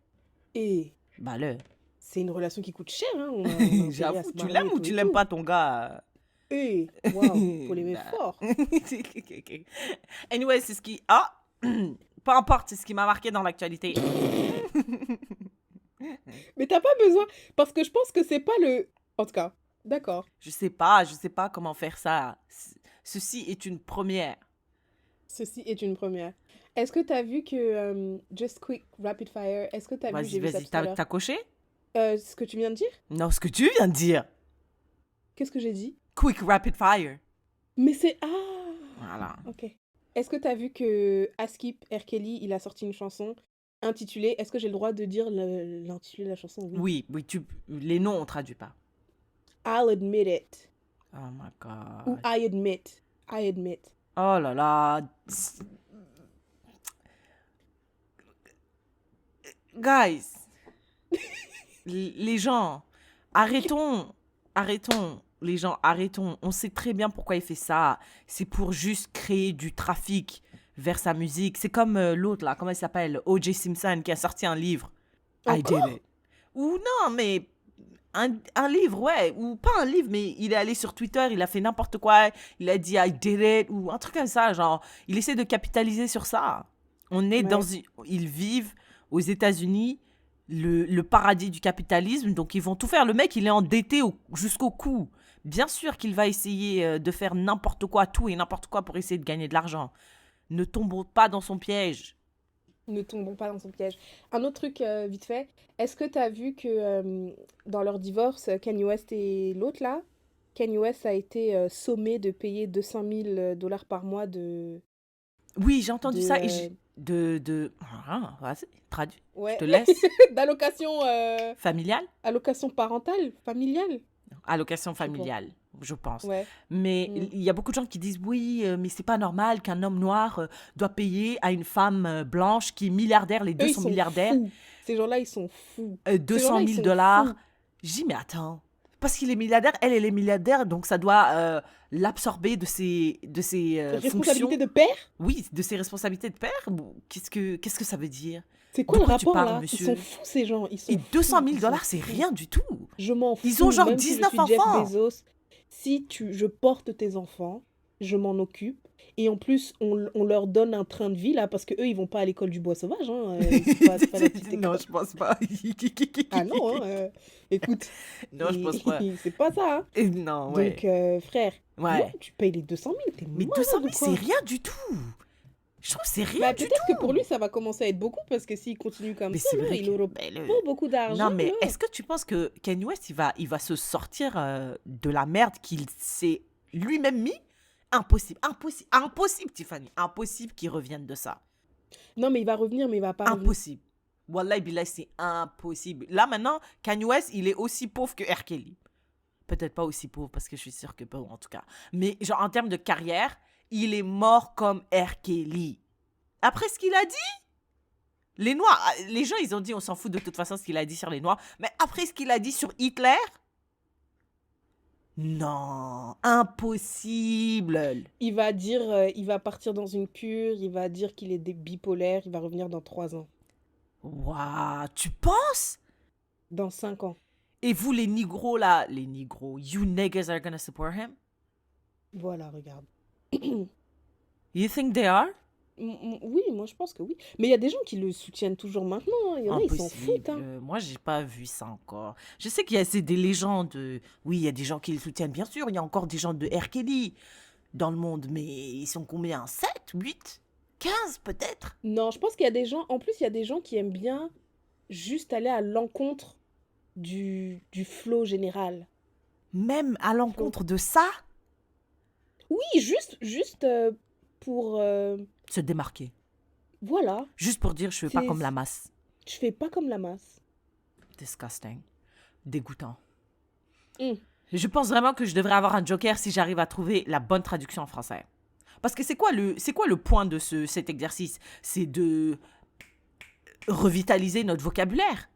Et Bah le. c'est une relation qui coûte cher, hein. On a intérêt à J'avoue, se tu marier l'aimes et ou tout tu et l'aimes tout. pas ton gars? Et, waouh, faut l'aimer Bah. fort. Anyway, c'est ce qui... Ah! Peu importe, c'est ce qui m'a marqué dans l'actualité. Mais t'as pas besoin, parce que je pense que c'est pas le... En tout cas, d'accord. Je sais pas comment faire ça. Ceci est une première. Ceci est une première. Est-ce que t'as vu que Just Quick Rapid Fire, est-ce que t'as vu, Vas-y, j'ai vu ça vas-y, tout à l'heure, t'as coché? ce que tu viens de dire? Non, ce que tu viens de dire. Qu'est-ce que j'ai dit? Quick rapid fire. Mais c'est... Ah! Voilà. Ok. Est-ce que t'as vu que Askip R. Kelly, il a sorti une chanson intitulée... Est-ce que j'ai le droit de dire l'intitulé de la chanson? Oui. Oui, les noms on traduit pas. I'll admit it. Oh my Ou god. I admit. I admit. Oh là là. Guys. Les gens, arrêtons. Les gens, arrêtons. On sait très bien pourquoi il fait ça. C'est pour juste créer du trafic vers sa musique. C'est comme l'autre là, comment il s'appelle? O.J. Simpson qui a sorti un livre. I did Encore? it. Ou non, mais un livre, ouais. Ou pas un livre, mais il est allé sur Twitter, il a fait n'importe quoi. Il a dit I did it. Ou un truc comme ça. Genre, il essaie de capitaliser sur ça. On est dans... Ouais. Ils vivent aux États-Unis le paradis du capitalisme. Donc, ils vont tout faire. Le mec, il est endetté jusqu'au cou. Bien sûr qu'il va essayer de faire n'importe quoi, tout et n'importe quoi pour essayer de gagner de l'argent. Ne tombons pas dans son piège. Ne tombons pas dans son piège. Un autre truc, vite fait. Est-ce que t'as vu que dans leur divorce, Kanye West et l'autre là, Kanye West a été sommé de payer 200 000 dollars par mois Oui, j'ai entendu de ça. Et Ah, vas-y, traduis. Je ouais, te laisse. d'allocation Familiale? allocation parentale, familiale, Allocation je sais pas. familiale, je pense. Ouais. Mais Mm. il y a beaucoup de gens qui disent oui, mais c'est pas normal qu'un homme noir doit payer à une femme blanche qui est milliardaire, les deux Eux, ils sont sont milliardaires, fous. Ces gens-là, ils sont fous. Ces 200 gens-là, ils 000 sont dollars. fous. J'ai dit, mais attends, parce qu'il est milliardaire, elle est milliardaire, donc ça doit l'absorber de ses fonctions. Responsabilité de père? Oui, de ses responsabilités de père. Qu'est-ce que ça veut dire? C'est quoi De le quoi tu rapport parles, là? Ils sont monsieur? fous ces gens, ils Et sont 200 fous, 000 ils sont dollars, c'est fous. rien du tout. Je m'en Ils ont fous, genre même si je 19 suis Jeff enfants. Bezos, si je porte tes enfants, je m'en occupe. Et en plus, on leur donne un train de vie là, parce que eux, ils vont pas à l'école du bois sauvage, hein. C'est pas la petite Non, école. je pense pas. Ah non, hein, écoute, Non, je pense pas. c'est pas ça, hein. Non, ouais. Donc, frère, non, Ouais. tu payes les 200 000, t'es Mais malade 200 ou 000, c'est quoi? rien du tout. Je trouve que c'est rien Bah, du peut-être que tout. pour lui, ça va commencer à être beaucoup, parce que s'il continue comme Mais ça, c'est là, vrai il que... aura mais pas beaucoup d'argent, Non, mais là. est-ce que tu penses que Kanye West, il va se sortir de la merde qu'il s'est lui-même mis? Impossible, impossible, impossible, Tiffany. Impossible qu'il revienne de ça. Non, mais il va revenir, mais il va pas revenir. Impossible. Wallah, billah, c'est impossible. Là, maintenant, Kanye West, il est aussi pauvre que R. Kelly. Peut-être pas aussi pauvre, parce que je suis sûre que pas, en tout cas. Mais genre, en termes de carrière, il est mort comme R. Kelly. Après ce qu'il a dit, les Noirs, les gens, ils ont dit, on s'en fout de toute façon ce qu'il a dit sur les Noirs. Mais après ce qu'il a dit sur Hitler, Non, impossible. Il va partir dans une cure, il va dire qu'il est bipolaire, il va revenir dans 3 ans, Waouh, tu penses? dans 5 ans. Et vous, les nigros, là, les nigros, you niggas are gonna support him? Voilà, regarde. You think they are? Oui, moi je pense que oui. Mais il y a des gens qui le soutiennent toujours maintenant, hein. Il y en a, ils s'en foutent, hein. Moi, j'ai pas vu ça encore. Je sais qu'il y a c'est des légendes. Oui, il y a des gens qui le soutiennent, bien sûr. Il y a encore des gens de R. Kelly dans le monde, mais ils sont combien? 7, 8, 15 peut-être? Non, je pense qu'il y a des gens, en plus, il y a des gens qui aiment bien juste aller à l'encontre du flow général. Même à l'encontre de ça, Oui, juste pour... se démarquer. voilà, Juste pour dire, je fais pas C'est- comme la masse. je fais pas comme la masse. Disgusting. Dégoûtant. Mm. Je pense vraiment que je devrais avoir un joker si j'arrive à trouver la bonne traduction en français. Parce que c'est quoi le point de cet exercice? C'est de revitaliser notre vocabulaire.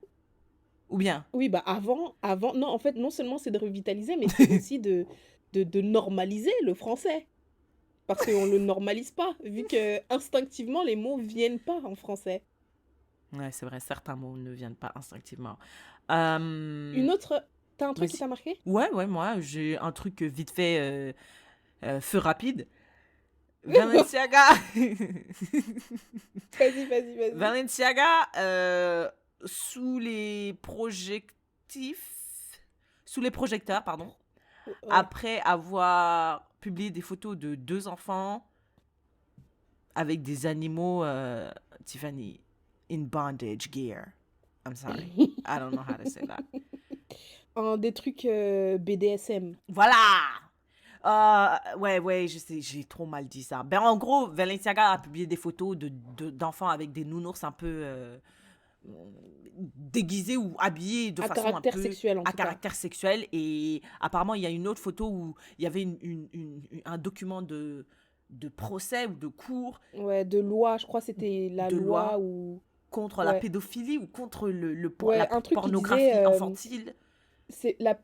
Ou bien? Oui, bah avant, non, en fait, non seulement c'est de revitaliser, mais c'est aussi de normaliser le français. Parce qu'on le normalise pas, vu que instinctivement, les mots viennent pas en français. Ouais, c'est vrai, certains mots ne viennent pas instinctivement. Une autre... T'as un truc qui Vas-y. t'a marqué? Ouais, moi, j'ai un truc vite fait, feu rapide. Balenciaga. Vas-y. Balenciaga, sous les projecteurs, pardon, Ouais. après avoir publié des photos de 2 enfants avec des animaux, Tiffany, in bondage gear. I'm sorry. I don't know how to say that. Des trucs BDSM. Voilà! Ouais, je sais, j'ai trop mal dit ça. Ben, en gros, Balenciaga a publié des photos d'enfants avec des nounours un peu déguisés ou habillés de À façon un caractère peu sexuel, en à tout cas. caractère sexuel. Et apparemment, il y a une autre photo où il y avait un document de procès ou de cours Ouais, de loi, je crois que c'était la de loi loi ou... contre la Ouais. pédophilie ou contre Ouais, la un truc qui pornographie disait, infantile. c'est la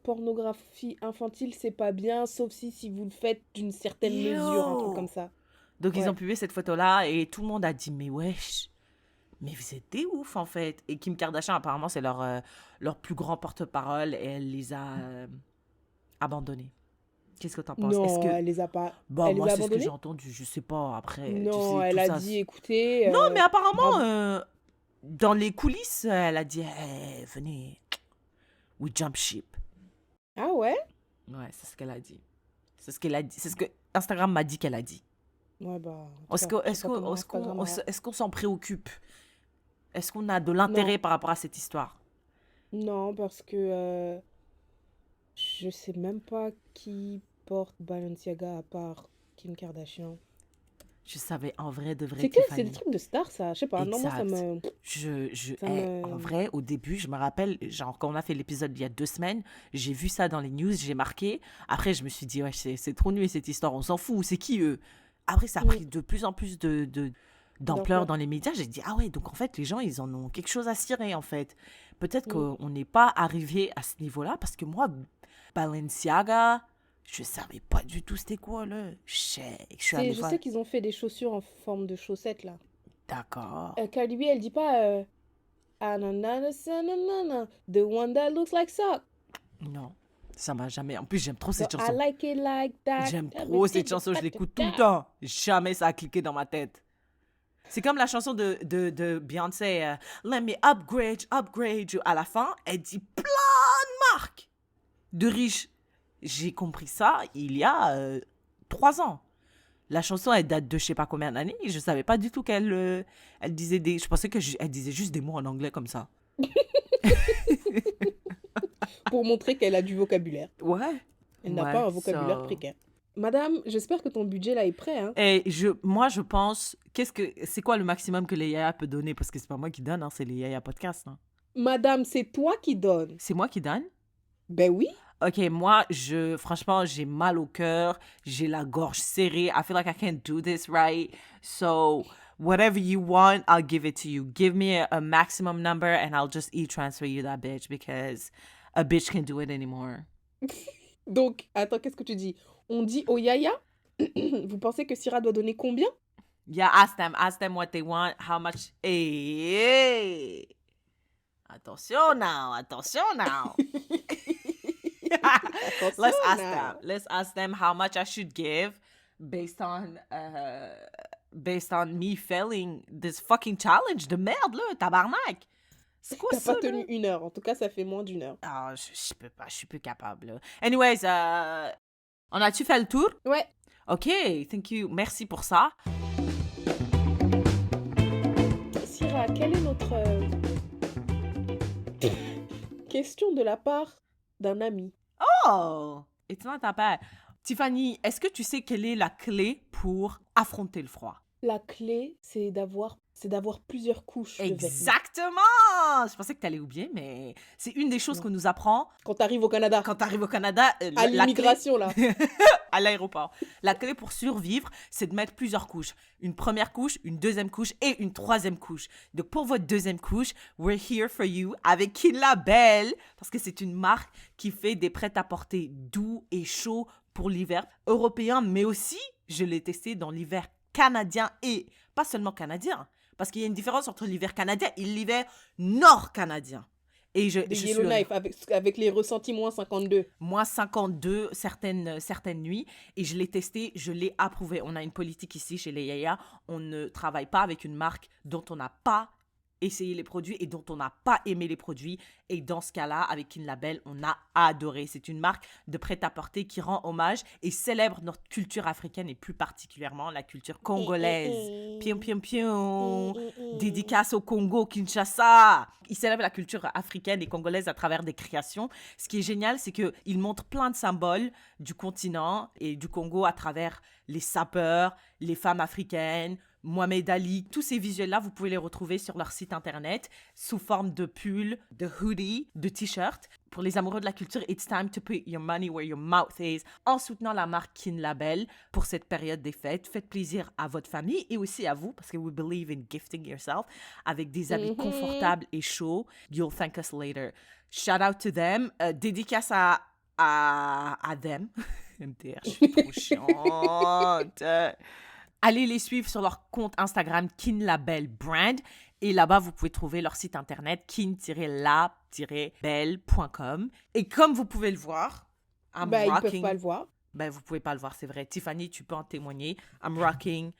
pornographie infantile, c'est pas bien, sauf si vous le faites d'une certaine mesure, un truc Yo! comme ça. Donc, ils Ouais. ont publié cette photo-là et tout le monde a dit, mais wesh, mais vous êtes des ouf, en fait. Et Kim Kardashian, apparemment, c'est leur plus grand porte-parole et elle les a abandonnés. Qu'est-ce que t'en penses? Est-ce Non, que... elle les a pas... Bah, Elle les moi, a c'est ce que j'ai abandonnés? entendu. Je sais pas, après, tu Non, sais, elle tout a ça... dit, écoutez... Non, mais apparemment, bravo. dans les coulisses, elle a dit, hey, venez, we jump ship. Ah ouais? Ouais, c'est ce qu'elle a dit. C'est ce qu'elle a dit. C'est ce que Instagram m'a dit qu'elle a dit. Ouais, bah... en tout Est-ce cas, que- je est-ce sais pas comment qu'on Instagram a- est-ce qu'on s'en préoccupe? Est-ce qu'on a de l'intérêt par rapport à cette histoire? Non, parce que je sais même pas qui porte Balenciaga à part Kim Kardashian. Je savais, en vrai, de vrai, C'est que c'est Tiffany. des trucs de star, ça. Je sais pas. Non, moi, ça Exact. me... Ça En me... vrai, au début, je me rappelle, genre, quand on a fait l'épisode il y a 2 semaines, j'ai vu ça dans les news, j'ai marqué. Après, je me suis dit, ouais, c'est trop nul cette histoire, on s'en fout, c'est qui eux? Après, ça a pris de plus en plus d'ampleur D'ampleur. dans les médias. J'ai dit, ah ouais, donc en fait, les gens, ils en ont quelque chose à cirer, en fait. Peut-être Mm. qu'on n'est pas arrivé à ce niveau-là, parce que moi, Balenciaga, je savais pas du tout c'était quoi, là. Je suis allée Je voir. sais qu'ils ont fait des chaussures en forme de chaussettes, là. D'accord. Cardi B, elle dit pas... Ah, nanana, nanana, the one that looks like sock. Non, ça m'a jamais. En plus, j'aime trop cette I chanson. like it like that. J'aime trop cette chanson, je l'écoute tout le temps. Jamais ça a cliqué dans ma tête. C'est comme la chanson de Beyoncé, Let me upgrade you. À la fin, elle dit plein de marques de riches. J'ai compris ça il y a 3 ans. La chanson, elle date de je sais pas combien d'années. Je savais pas du tout qu'elle elle disait des... Je pensais qu'elle disait juste des mots en anglais comme ça. Pour montrer qu'elle a du vocabulaire. Ouais. Elle n'a Ouais, pas un vocabulaire ça- précaire. Madame, j'espère que ton budget là est prêt, hein. Et moi, je pense, c'est quoi le maximum que les Yaya peut donner? Parce que c'est pas moi qui donne, hein, c'est les Yaya Podcast. Hein. Madame, c'est toi qui donnes. C'est moi qui donne? Ben oui. Ok, moi, franchement, j'ai mal au cœur, j'ai la gorge serrée. I feel like I can't do this right. So, whatever you want, I'll give it to you. Give me a maximum number and I'll just e-transfer you that bitch because a bitch can't do it anymore. Donc, attends, qu'est-ce que tu dis? On dit au yaya? Vous pensez que Syrah doit donner combien? Yeah, ask them what they want, how much. Hey. Attention now. Attention Let's ask them how much I should give based on me failing this fucking challenge de merde là, tabarnak. C'est quoi T'as ça pas là? tenu 1 heure. En tout cas, ça fait moins d'1 heure. Ah, je peux pas, je suis plus capable là. Anyways, on a-tu fait le tour? Ouais. OK, thank you. Merci pour ça. Syrah, quelle est notre question de la part d'un ami? Oh, it's not that bad. Tiffany, est-ce que tu sais quelle est la clé pour affronter le froid? La clé, c'est d'avoir plusieurs couches de vêtements. Exactement! Je pensais que tu allais oublier, mais c'est une des choses Non. qu'on nous apprend Quand t'arrives au Canada, quand tu arrives au Canada. à La clé- l'immigration, là. à l'aéroport. La clé pour survivre, c'est de mettre plusieurs couches. Une première couche, une deuxième couche et une troisième couche. Donc, pour votre deuxième couche, we're here for you avec Kinla Belle, parce que c'est une marque qui fait des prêt-à-porter doux et chauds pour l'hiver européen, mais aussi, je l'ai testé dans l'hiver canadien et pas seulement canadien, parce qu'il y a une différence entre l'hiver canadien et l'hiver nord-canadien. Et Des Yellowknife avec les ressentis moins 52. moins 52 certaines nuits et je l'ai testé, je l'ai approuvé. On a une politique ici chez les Yaya, on ne travaille pas avec une marque dont on n'a pas essayé les produits et dont on n'a pas aimé les produits. Et dans ce cas-là, avec Kinla Belle, on a adoré. C'est une marque de prêt-à-porter qui rend hommage et célèbre notre culture africaine et plus particulièrement la culture congolaise. Pion, pion, pion. Dédicace au Congo, Kinshasa. Il célèbre la culture africaine et congolaise à travers des créations. Ce qui est génial, c'est qu'il montre plein de symboles du continent et du Congo à travers les sapeurs, les femmes africaines, Mohamed Ali. Tous ces visuels-là, vous pouvez les retrouver sur leur site internet sous forme de pull, de hoodie, de t-shirt. Pour les amoureux de la culture, it's time to put your money where your mouth is en soutenant la marque Kinla Belle pour cette période des fêtes. Faites plaisir à votre famille et aussi à vous parce que we believe in gifting yourself avec des habits confortables et chauds. You'll thank us later. Shout out to them. Dédicace à them. MDR, je suis trop chiante. Allez les suivre sur leur compte Instagram Kinla Belle Brand. Et là-bas, vous pouvez trouver leur site internet kin-la-belle.com. Et comme vous pouvez le voir, Ils peuvent pas le voir. Vous pouvez pas le voir, c'est vrai. Tiffany, tu peux en témoigner. I'm rocking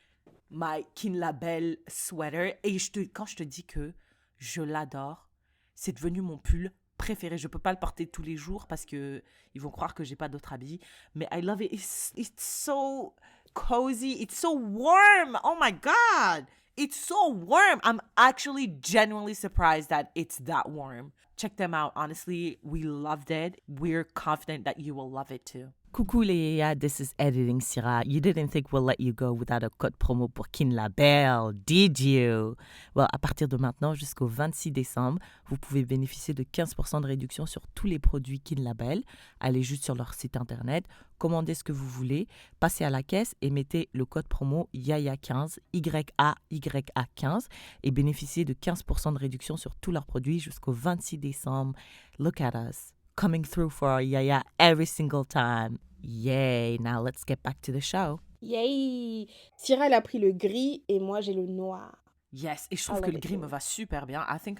my Kinla Belle sweater. Et quand je te dis que je l'adore, c'est devenu mon pull préféré. Je peux pas le porter tous les jours parce que ils vont croire que j'ai pas d'autres habits. Mais I love it. It's so cozy. It's so warm. Oh my God. It's so warm. I'm actually genuinely surprised that it's that warm. Check them out. Honestly, we loved it. We're confident that you will love it too. Coucou les yaya, this is Editing Syrah. You didn't think we'll let you go without a code promo pour Kinla Belle, did you? Well, à partir de maintenant jusqu'au 26 décembre, vous pouvez bénéficier de 15% de réduction sur tous les produits Kinla Belle. Allez juste sur leur site internet, commandez ce que vous voulez, passez à la caisse et mettez le code promo YAYA15, YAYA15 et bénéficiez de 15% de réduction sur tous leurs produits jusqu'au 26 décembre. Look at us. Coming through for our yaya every single time. Yay! Now let's get back to the show. Yay! Syrah, elle a pris le gris et moi, j'ai le noir. Yes, et je trouve I que love le it gris too. me va super bien. I think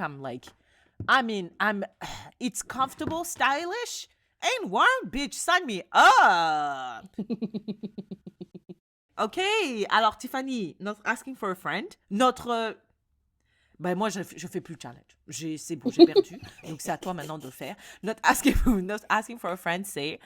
it's comfortable, stylish, and warm, bitch. Sign me up. OK, alors Tiffany, not asking for a friend. Moi, je fais plus le challenge. C'est bon, j'ai perdu. Donc, c'est à toi maintenant de le faire. Not asking for a friend, say,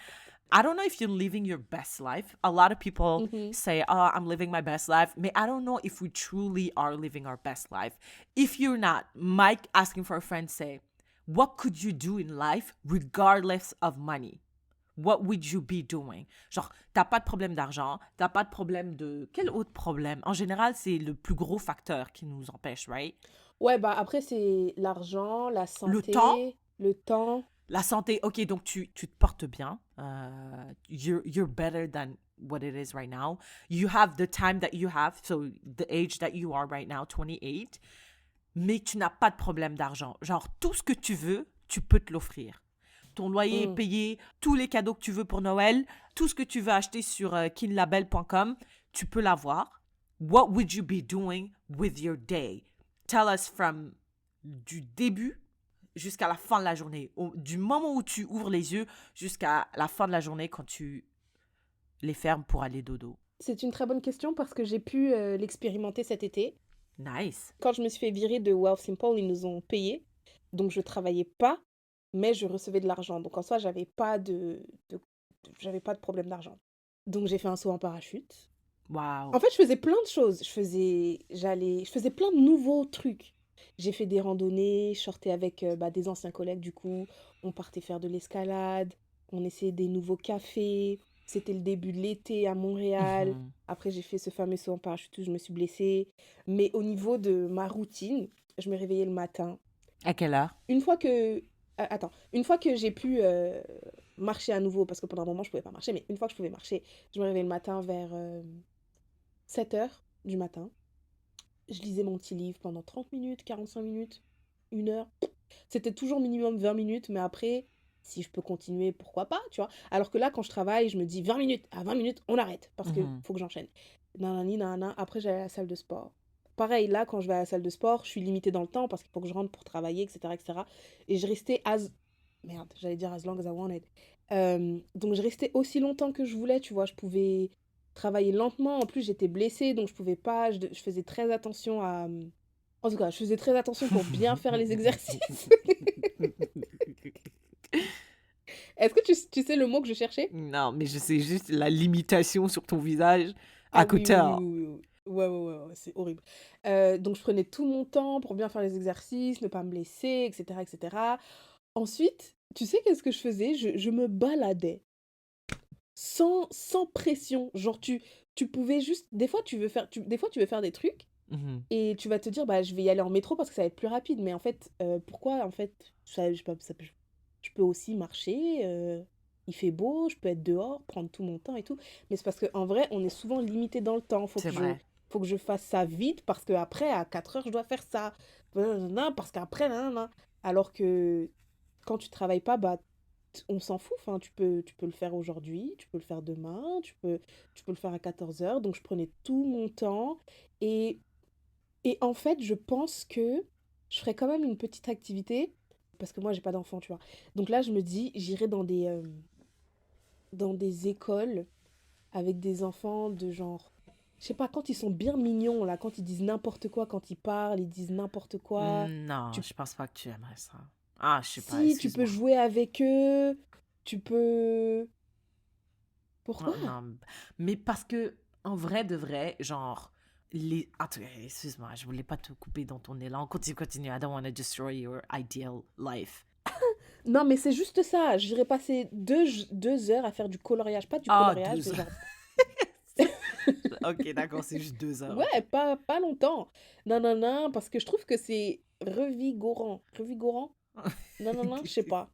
I don't know if you're living your best life. A lot of people say, oh, I'm living my best life. But I don't know if we truly are living our best life. If you're not, Mike asking for a friend, say, what could you do in life regardless of money? What would you be doing? Genre, t'as pas de problème d'argent, t'as pas de problème de... Quel autre problème? En général, c'est le plus gros facteur qui nous empêche, right? Ouais, après, c'est l'argent, la santé, le temps. La santé, ok, donc tu te portes bien. You're better than what it is right now. You have the time that you have, so the age that you are right now, 28. Mais tu n'as pas de problème d'argent. Genre, tout ce que tu veux, tu peux te l'offrir. ton loyer est payé, tous les cadeaux que tu veux pour Noël, tout ce que tu veux acheter sur kinlabel.com, tu peux l'avoir. What would you be doing with your day? Tell us from du début jusqu'à la fin de la journée. Du moment où tu ouvres les yeux jusqu'à la fin de la journée quand tu les fermes pour aller dodo. C'est une très bonne question parce que j'ai pu l'expérimenter cet été. Nice. Quand je me suis fait virer de Wealthsimple, ils nous ont payé. Donc, je travaillais pas, mais je recevais de l'argent. Donc, en soi, j'avais pas de problème d'argent. Donc, j'ai fait un saut en parachute. Wow. En fait, je faisais plein de choses. Je faisais plein de nouveaux trucs. J'ai fait des randonnées, je sortais avec des anciens collègues, du coup. On partait faire de l'escalade, on essayait des nouveaux cafés. C'était le début de l'été à Montréal. Mhm. Après, j'ai fait ce fameux saut en parachute où je me suis blessée. Mais au niveau de ma routine, je me réveillais le matin. À quelle heure? Une fois que j'ai pu marcher à nouveau, parce que pendant un moment, je pouvais pas marcher, mais une fois que je pouvais marcher, je me réveillais le matin vers 7h du matin. Je lisais mon petit livre pendant 30 minutes, 45 minutes, 1 heure. C'était toujours minimum 20 minutes, mais après, si je peux continuer, pourquoi pas, tu vois. Alors que là, quand je travaille, je me dis 20 minutes. À 20 minutes, on arrête, parce que faut que j'enchaîne. Nanani, nanana. Après, j'allais à la salle de sport. Pareil, là, quand je vais à la salle de sport, je suis limitée dans le temps, parce qu'il faut que je rentre pour travailler, etc., etc. Et je restais Merde, j'allais dire as long as I wanted. Donc, je restais aussi longtemps que je voulais, tu vois. Je pouvais travailler lentement. En plus, j'étais blessée, donc je pouvais pas. Je faisais très attention à. En tout cas, je faisais très attention pour bien faire les exercices. Est-ce que tu sais le mot que je cherchais? Non, mais je sais juste la limitation sur ton visage Ah à oui, côté. oui. Ouais, c'est horrible. Donc, je prenais tout mon temps pour bien faire les exercices, ne pas me blesser, etc., etc. Ensuite, tu sais qu'est-ce que je faisais? Je me baladais sans pression. Genre, tu pouvais juste... Des fois, tu veux faire des trucs et tu vas te dire, bah, je vais y aller en métro parce que ça va être plus rapide. Mais en fait, pourquoi, en fait, je peux aussi marcher, il fait beau, je peux être dehors, prendre tout mon temps et tout. Mais c'est parce qu'en vrai, on est souvent limité dans le temps. C'est vrai. Faut que je fasse ça vite parce qu'après, à 4 heures, je dois faire ça. Parce qu'après, nanana. Alors que quand tu travailles pas, bah, on s'en fout. Enfin, tu peux le faire aujourd'hui, tu peux le faire demain, tu peux le faire à 14 heures. Donc, je prenais tout mon temps. Et, en fait, je pense que je ferais quand même une petite activité. Parce que moi, j'ai pas d'enfant, tu vois. Donc là, je me dis, j'irai dans des écoles avec des enfants de genre... Je sais pas, quand ils sont bien mignons, là, quand ils disent n'importe quoi, quand ils parlent, ils disent n'importe quoi. Non, Tu je pense pas que tu aimerais ça. Ah, je sais pas, Si, tu peux excuse-moi. jouer avec eux, tu peux... Pourquoi? Non, mais parce que, en vrai de vrai, genre, Attends, excuse-moi, je voulais pas te couper dans ton élan. Continue. I don't want to destroy your ideal life. Non, mais c'est juste ça. J'irais passer 2 heures à faire du coloriage. Pas du Ah, coloriage, 2 mais heures. genre... Ok, d'accord, c'est juste 2 heures. Ouais, pas longtemps. Non, parce que je trouve que c'est revigorant. Revigorant? Non, je sais pas.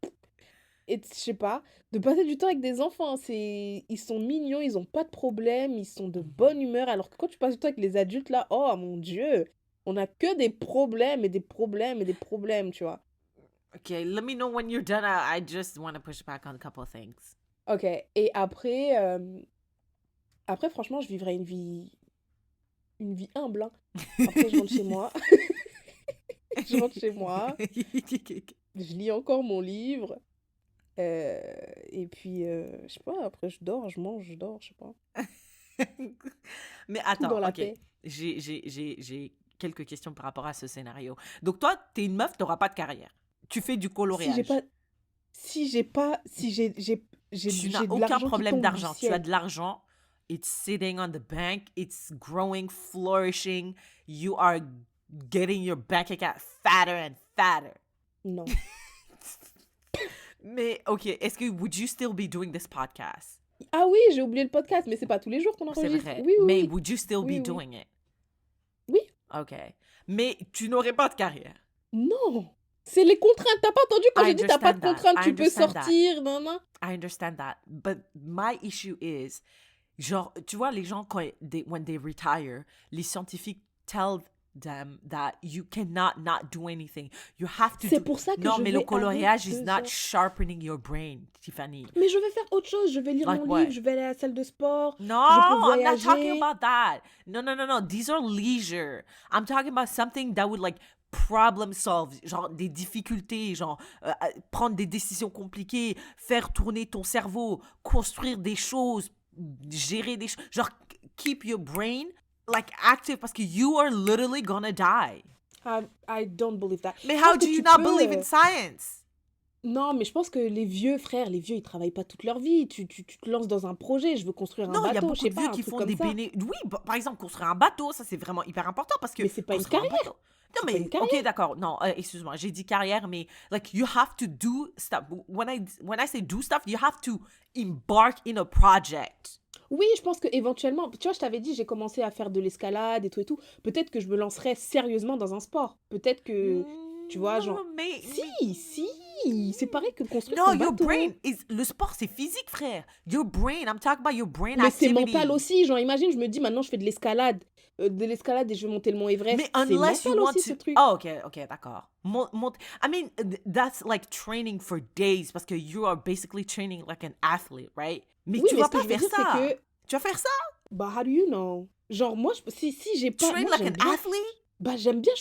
Et je sais pas, de passer du temps avec des enfants, ils sont mignons, ils ont pas de problème, ils sont de bonne humeur, alors que quand tu passes du temps avec les adultes, là, oh mon Dieu, on a que des problèmes et des problèmes et des problèmes, tu vois. Okay, let me know when you're done. I just want to push back on a couple of things. Ok, et après, franchement, je vivrais une vie humble, hein. Après, je rentre chez moi, je rentre chez moi, je lis encore mon livre, et puis, je sais pas, après, je dors, je mange, je dors, je sais pas. Mais Tout attends, dans la ok. paix. J'ai quelques questions par rapport à ce scénario. Donc toi, t'es une meuf, t'auras pas de carrière. Tu fais du Si coloriage. j'ai pas, si j'ai Tu n'as de aucun l'argent qui problème tombe du d'argent. Tu as ciel. de l'argent. It's sitting on the bank. It's growing, flourishing. You are getting your bank account fatter and fatter. Non. Mais ok, est-ce que would you still be doing this podcast? Ah oui, j'ai oublié le podcast, mais c'est pas tous les jours qu'on C'est enregistre. vrai. Oui, Mais oui. would you still Oui, be oui. doing it? Oui. Ok. Mais tu n'aurais pas de carrière. Non. C'est les contraintes. T'as pas entendu quand I j'ai dit t'as pas de understand that. contraintes, I tu peux understand that. sortir, non. I understand that. But my issue is, genre, tu vois, les gens, when they retire, les scientifiques tell them that you cannot not do anything. You have to C'est do... pour ça que Non, je mais vais le coloriage avec is 2 not heures. sharpening your brain, Tiffany. Mais je vais faire autre chose. Je vais lire Like mon what? livre, je vais aller à la salle de sport, No, je peux I'm not talking voyager. about that. No. These are leisure. I'm talking about something that would like problem solve, genre des difficultés, genre prendre des décisions compliquées, faire tourner ton cerveau, construire des choses, gérer des choses, genre keep your brain like active parce que you are literally gonna die. I don't believe that. Mais Je how pense do que you tu not peux, believe in science? Non, mais je pense que les vieux frères, les vieux, ils travaillent pas toute leur vie. Tu te lances dans un projet, je veux construire un Non, il y a bateau, je beaucoup sais de pas, vieux un qui truc font comme des ça. Oui, par exemple, construire un bateau, ça c'est vraiment hyper important parce que Mais c'est pas une construire un carrière. bateau- Non, C'est pas mais une carrière. ok, d'accord. Non, excuse-moi, j'ai dit carrière, mais like you have to do stuff. When I say do stuff, you have to embark in a project. Oui, je pense que éventuellement, tu vois, je t'avais dit, j'ai commencé à faire de l'escalade et tout et tout. Peut-être que je me lancerais sérieusement dans un sport. Peut-être que, tu vois, genre. Non, mais Si, c'est pareil que construire No, ton your bateau. brain is le sport, c'est physique, frère. Your brain, I'm talking about your brain Mais c'est activity. mental aussi. Genre, imagine, je me dis maintenant, je fais de l'escalade et je vais monter le mont Everest. Mais C'est unless you mental want aussi, to... ce truc. Oh, ok, d'accord. I mean, that's like training for days parce que you are basically training like an athlete, right? Mais Oui, tu mais vas ce que pas je veux faire dire, ça. c'est que, Tu vas faire ça? bah, how do you know? Genre, moi, si j'ai pas. Train Moi, like j'aime an bien. athlete? Bah, j'aime bien,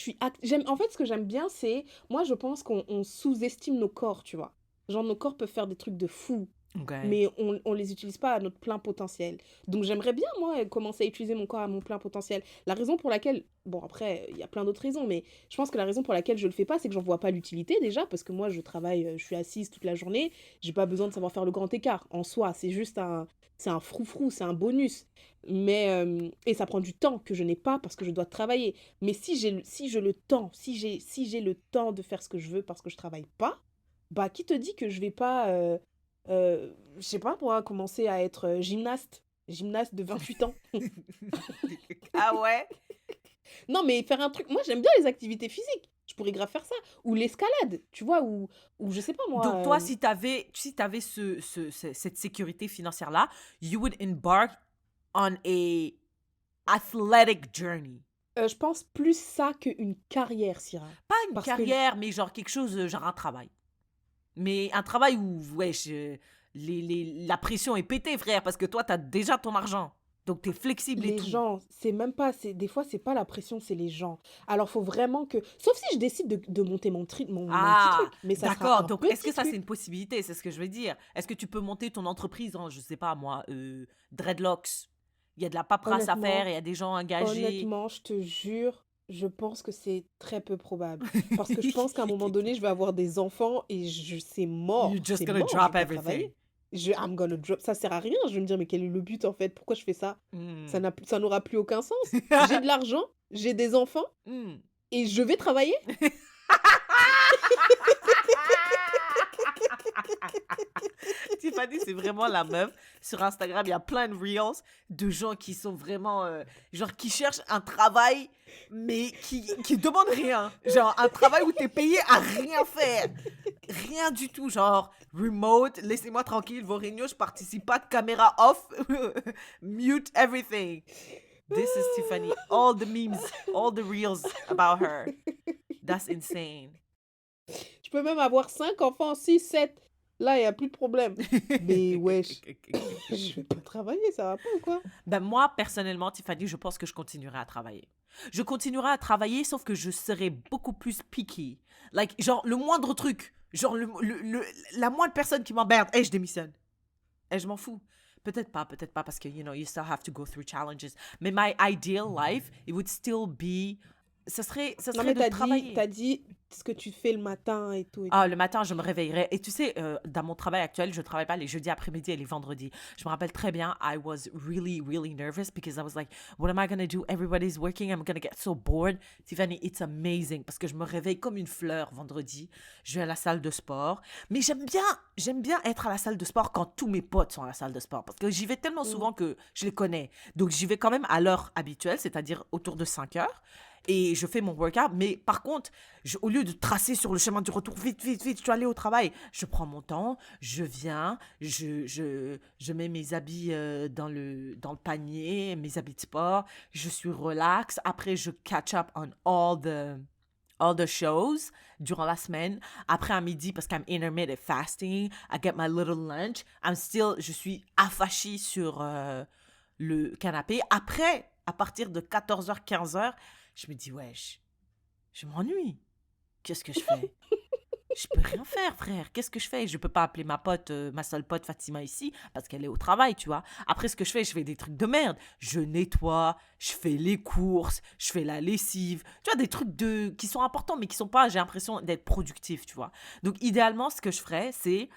en fait, ce que j'aime bien, c'est. Moi, je pense qu'on sous-estime nos corps, tu vois. Genre, nos corps peuvent faire des trucs de fou, Ok. mais on les utilise pas à notre plein potentiel. Donc, j'aimerais bien, moi, commencer à utiliser mon corps à mon plein potentiel. La raison pour laquelle. Bon, après, il y a plein d'autres raisons, mais je pense que la raison pour laquelle je le fais pas, c'est que j'en vois pas l'utilité déjà, parce que moi, je travaille, je suis assise toute la journée, j'ai pas besoin de savoir faire le grand écart. En soi, c'est juste un. C'est un froufrou, c'est un bonus. Mais. Et ça prend du temps que je n'ai pas parce que je dois travailler. Mais si j'ai le temps, si j'ai le temps de faire ce que je veux parce que je travaille pas, bah qui te dit que je vais pas, je sais pas moi, commencer à être gymnaste de 28 ans. Ah ouais? Non mais faire un truc, moi j'aime bien les activités physiques. Je pourrais grave faire ça. Ou l'escalade, tu vois, ou je sais pas moi. Donc toi, si t'avais cette sécurité financière-là, you would embark on a athletic journey. Je pense plus ça qu'une carrière, Syrah. Pas une Parce que carrière, mais genre quelque chose, genre un travail. Mais un travail où, wesh, la pression est pétée, frère, parce que toi, t'as déjà ton argent. Donc, t'es flexible et Les tout. gens, c'est même pas, des fois, c'est pas la pression, c'est les gens. Alors, faut vraiment que. Sauf si je décide de monter mon petit truc. Mais ça sera D'accord. un Donc, est-ce que petit ça, c'est truc. une possibilité? C'est ce que je veux dire. Est-ce que tu peux monter ton entreprise en, je sais pas, moi, dreadlocks? Il y a de la paperasse à faire, il y a des gens engagés. Honnêtement, je te jure, je pense que c'est très peu probable. Parce que je pense qu'à un moment donné, je vais avoir des enfants et c'est mort. You're just C'est gonna mort, je drop vais pas everything. travailler. I'm gonna drop. Ça sert à rien. Je vais me dire, mais quel est le but en fait? Pourquoi je fais ça? Hmm. Ça n'aura plus aucun sens. J'ai de l'argent, j'ai des enfants Hmm. et je vais travailler. Tiffany, c'est vraiment la meuf. Sur Instagram, il y a plein de reels de gens qui sont vraiment... genre, qui cherchent un travail, mais qui demandent rien. Genre, un travail où t'es payé à rien faire. Rien du tout. Genre, remote, laissez-moi tranquille, vos réunions, je participe pas, de caméra off, mute everything. This is Tiffany. All the memes, all the reels about her. That's insane. Je peux même avoir 5 enfants, 6, 7. Là, il n'y a plus de problème. Mais wesh, je vais pas travailler, ça va pas ou quoi? Ben moi, personnellement, Tiffany, je pense que je continuerai à travailler. Je continuerai à travailler, sauf que je serai beaucoup plus picky. Like, genre, le moindre truc, genre, la moindre personne qui m'emmerde, je démissionne. Je m'en fous. Peut-être pas, parce que, you still have to go through challenges. Mais my ideal life, it would still be... Ça serait Non, mais de travailler. t'as dit ce que tu fais le matin et tout. Ah, le matin, je me réveillerai. Et tu sais, dans mon travail actuel, je travaille pas les jeudis après-midi et les vendredis. Je me rappelle très bien, I was really, really nervous because I was like, what am I going to do? Everybody's working. I'm going to get so bored. Tiffany, it's amazing parce que je me réveille comme une fleur vendredi. Je vais à la salle de sport. Mais j'aime bien être à la salle de sport quand tous mes potes sont à la salle de sport parce que j'y vais tellement souvent que je les connais. Donc, j'y vais quand même à l'heure habituelle, c'est-à-dire autour de 5 heures. et je fais mon workout. Mais par contre, au lieu de tracer sur le chemin du retour, vite, vite, vite, je dois aller au travail. Je prends mon temps, je viens, je mets mes habits dans le panier, mes habits de sport. Je suis relax. Après, je catch up on all the shows durant la semaine. Après, à midi, parce qu'I'm intermittent fasting, I get my little lunch. Je suis affachée sur le canapé. Après, à partir de 14h, 15h, je me dis, wesh, je m'ennuie. Qu'est-ce que je fais? Je peux rien faire, frère. Qu'est-ce que je fais? Je peux pas appeler ma seule pote Fatima ici parce qu'elle est au travail, tu vois. Après, ce que je fais des trucs de merde. Je nettoie, je fais les courses, je fais la lessive. Tu vois, des trucs qui sont importants, mais qui sont pas, j'ai l'impression, d'être productifs, tu vois. Donc, idéalement, ce que je ferais, c'est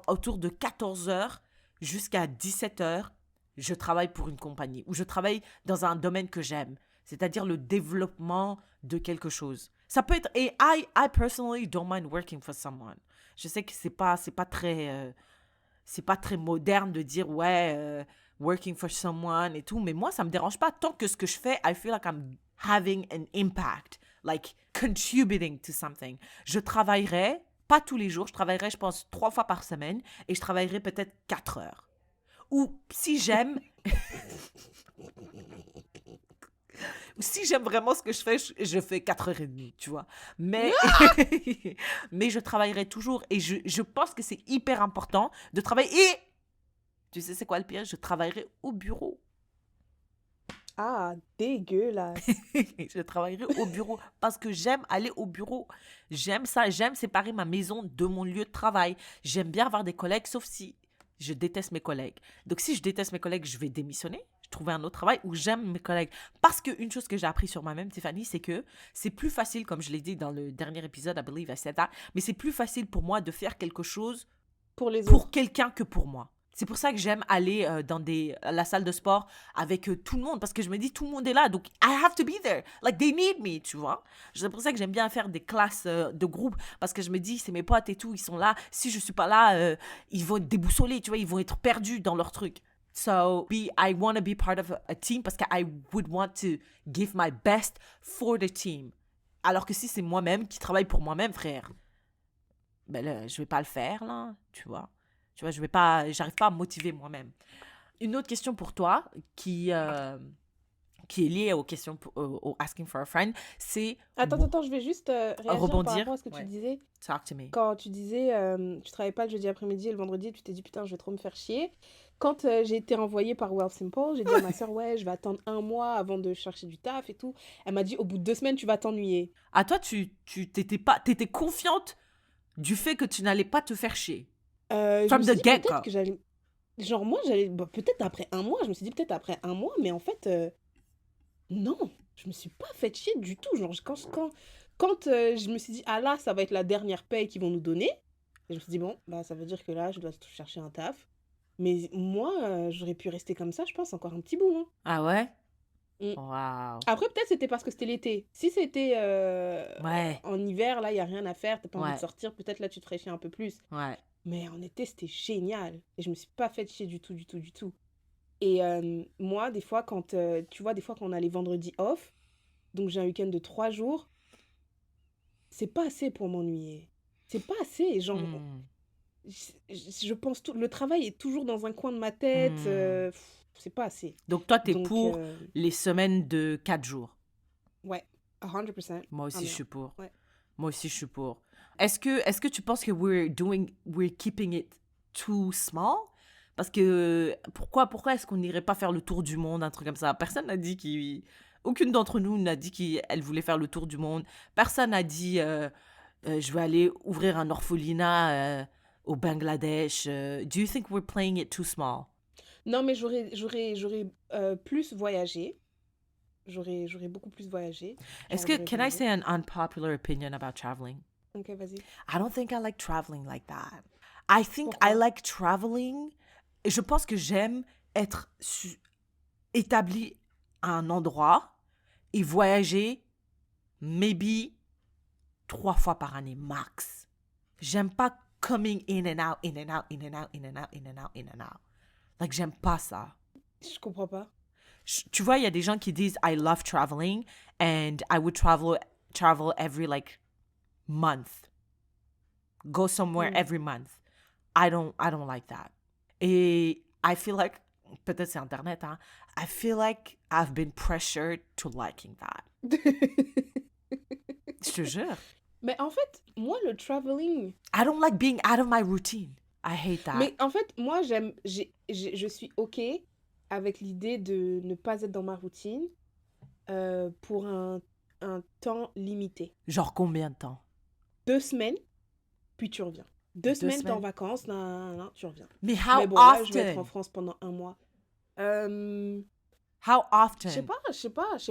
autour de 14h jusqu'à 17h, je travaille pour une compagnie ou je travaille dans un domaine que j'aime, c'est-à-dire le développement de quelque chose. Ça peut être, et I personally don't mind working for someone. Je sais que c'est pas très moderne de dire working for someone et tout, mais moi ça me dérange pas tant que ce que je fais, I feel like I'm having an impact, like contributing to something. Je travaillerai pas tous les jours, je travaillerai je pense 3 fois par semaine et je travaillerai peut-être 4 heures. Ou si j'aime vraiment ce que je fais, je fais 4h30, tu vois. Mais, mais je travaillerai toujours et je pense que c'est hyper important de travailler. Et tu sais, c'est quoi le pire? Je travaillerai au bureau. Ah, dégueulasse. Je travaillerai au bureau parce que j'aime aller au bureau. J'aime ça. J'aime séparer ma maison de mon lieu de travail. J'aime bien avoir des collègues, sauf si je déteste mes collègues. Donc, si je déteste mes collègues, je vais démissionner, trouver un autre travail où j'aime mes collègues. Parce qu'une chose que j'ai appris sur moi-même, Tiffany, c'est que c'est plus facile, comme je l'ai dit dans le dernier épisode, I believe I said that, mais c'est plus facile pour moi de faire quelque chose pour quelqu'un que pour moi. C'est pour ça que j'aime aller dans la salle de sport avec tout le monde, parce que je me dis, tout le monde est là, donc I have to be there. Like, they need me, tu vois. C'est pour ça que j'aime bien faire des classes de groupe, parce que je me dis, c'est mes potes et tout, ils sont là. Si je suis pas là, ils vont être déboussolés, tu vois, ils vont être perdus dans leur truc. So, I want to be part of a team parce que I would want to give my best for the team. Alors que si c'est moi-même qui travaille pour moi-même, frère, ben là, je vais pas le faire, là, tu vois. Tu vois, j'arrive pas à me motiver moi-même. Une autre question pour toi qui est liée aux questions, au asking for a friend, c'est... Attends, je vais juste réagir rebondir. par rapport à ce que tu disais. Talk to me. Quand tu disais, tu travaillais pas le jeudi après-midi et le vendredi, tu t'es dit, putain, je vais trop me faire chier. Quand j'ai été renvoyée par Wealthsimple, j'ai dit à ma soeur, ouais, je vais attendre 1 mois avant de chercher du taf et tout. Elle m'a dit, au bout de 2 semaines, tu vas t'ennuyer. À toi, t'étais confiante du fait que tu n'allais pas te faire chier. From the get-go. Peut-être que j'allais... Genre, moi, peut-être après 1 mois. Je me suis dit peut-être après 1 mois, mais en fait, non. Je me suis pas fait chier du tout. Genre, quand je me suis dit, ah là, ça va être la dernière paye qu'ils vont nous donner. Et je me suis dit, bon, bah, ça veut dire que là, je dois chercher un taf. Mais moi, j'aurais pu rester comme ça, je pense, encore un petit bout. Hein. Ah ouais? Wow. Après, peut-être c'était parce que c'était l'été. Si c'était en hiver, là, il n'y a rien à faire, t'as pas envie de sortir, peut-être là, tu te ferais chier un peu plus. Ouais. Mais en été, c'était génial. Et je me suis pas fait chier du tout. Et moi, des fois, tu vois, des fois, quand on a les vendredis off, donc j'ai un week-end de 3 jours, c'est pas assez pour m'ennuyer. C'est pas assez. Genre, je pense tout. Le travail est toujours dans un coin de ma tête. C'est pas assez. Donc, toi, t'es pour les semaines de 4 jours? Ouais, 100%. Moi aussi, je suis pour. Ouais. Moi aussi, je suis pour. Est-ce que tu penses que we're keeping it too small? Parce que pourquoi est-ce qu'on n'irait pas faire le tour du monde, un truc comme ça? Personne n'a dit aucune d'entre nous n'a dit qu'elle voulait faire le tour du monde. Personne n'a dit je vais aller ouvrir un orphelinat au Bangladesh. Do you think we're playing it too small? Non, mais j'aurais plus voyagé. J'aurais beaucoup plus voyagé. Est-ce que can I say an unpopular opinion about traveling? Ok, vas-y. I don't think I like traveling like that. I think I like traveling. Je pense que j'aime être établi à un endroit et voyager maybe 3 fois par année max. J'aime pas coming in and out, in and out, in and out, in and out, in and out, in and out. Like, j'aime pas ça. Je comprends pas. Tu vois, il y a des gens qui disent I love traveling and I would travel every like month. Go somewhere every month. I don't like that. Et I feel like, peut-être c'est Internet, hein, I feel like I've been pressured to liking that. Je te jure. Mais en fait, moi, le traveling... I don't like being out of my routine. I hate that. Mais en fait, moi, je suis OK avec l'idée de ne pas être dans ma routine pour un temps limité. Genre combien de temps? 2 semaines, puis tu reviens. 2 semaines, t'es en semaines. vacances, tu reviens. Mais how Mais bon, là, je vais être en often? France pendant 1 mois. Je How often? sais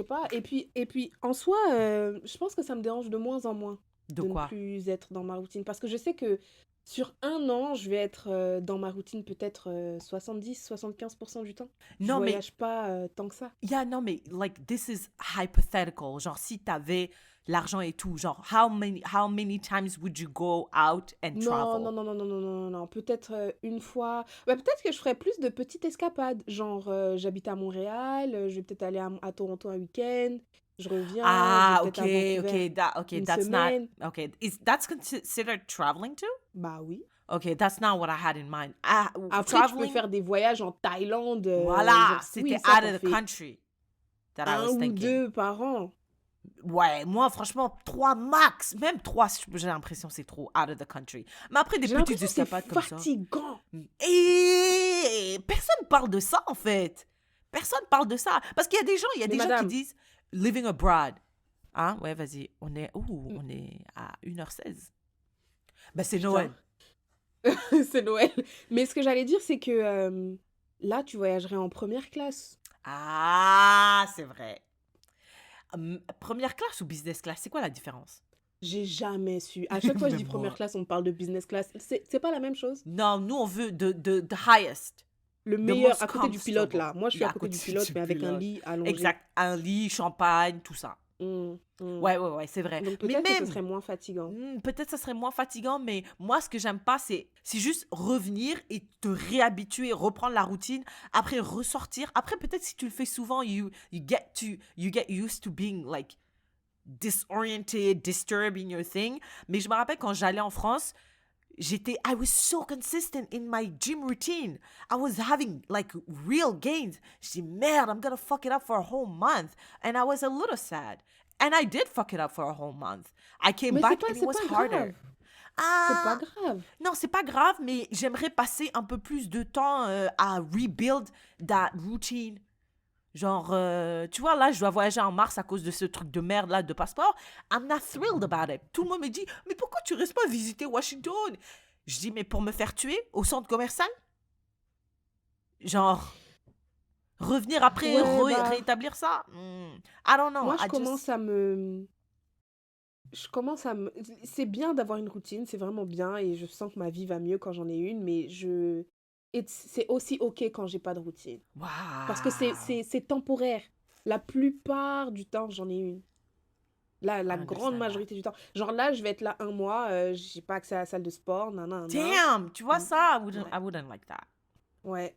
pas. Et puis en soi, je pense que ça me dérange de moins en moins De de ne quoi? plus être dans ma routine. Parce que je sais que sur 1 an, je vais être dans ma routine peut-être 70-75% du temps. Je Non, mais voyage pas tant que ça. yeah, non, mais like this is hypothetical. Genre si t'avais l'argent et tout, genre how many times would you go out and travel? Non. Peut-être une fois. Bah, peut-être que je ferais plus de petites escapades. Genre, j'habite à Montréal, je vais peut-être aller à Toronto un week-end. Je reviens, Ah, je vais peut-être à Vancouver une that's semaine. not okay. That's considered traveling too? Bah oui. Okay, that's not what I had in mind. Après, tu peux Traveling, faire des voyages en Thaïlande. voilà, Genre, c'était oui, ça, out t'en of the fais country that I 1 was ou thinking. 2 par an. Ouais, moi, franchement, 3 max. Même 3, j'ai l'impression c'est trop out of the country. Mais après, des J'ai petites l'impression que c'est escapades comme ça. fatigant. Et personne parle de ça, en fait. Personne parle de ça. Parce qu'il y a des gens, Mais qui madame, disent living abroad. Hein? Ouais, vas-y. On est à 1h16. Ben, c'est putain, Noël. c'est Noël. Mais ce que j'allais dire, c'est que là, tu voyagerais en première classe. Ah, c'est vrai. Première classe ou business class, c'est quoi la différence? J'ai jamais su. À chaque fois que je Même dis première moi. classe, on me parle de business class. C'est pas la même chose. Non, nous, on veut the highest. Le The meilleur, most à côté du pilote, comfortable. là. Moi, je suis Yeah, à côté du pilote, mais avec un pilote. lit allongé. Exact. Un lit, champagne, tout ça. Ouais, c'est vrai. Donc Mais peut-être que ce même, serait moins fatigant. peut-être ça serait moins fatigant, mais moi, ce que j'aime pas, c'est juste revenir et te réhabituer, reprendre la routine, après ressortir. Après, peut-être si tu le fais souvent, you get used to being like disoriented, disturbed in your thing. Mais je me rappelle quand j'allais en France, I was so consistent in my gym routine. I was having like real gains. Je dis, merde, I'm gonna fuck it up for a whole month. And I was a little sad. And I did fuck it up for a whole month. I came Mais back and it c'est was pas harder. grave. C'est pas Ah, grave. non, c'est pas grave, mais j'aimerais passer un peu plus de temps à rebuild that routine. Genre, tu vois, là, je dois voyager en mars à cause de ce truc de merde là de passeport. I'm not thrilled about it. Tout le monde me dit, mais pourquoi tu restes pas visiter Washington? Je dis, mais pour me faire tuer au centre commercial? Genre, revenir après, Ouais, rétablir ça? I don't know. moi, I just... je commence à me... C'est bien d'avoir une routine, c'est vraiment bien, et je sens que ma vie va mieux quand j'en ai une, mais c'est aussi OK quand j'ai pas de routine. Parce que Wow. c'est temporaire. La plupart du temps, j'en ai une. La I grande understand that. majorité du temps. Genre là, je vais être là 1 mois, j'ai pas accès à la salle de sport, nanana. Damn, tu vois ça? Ouais. I wouldn't like that. Ouais,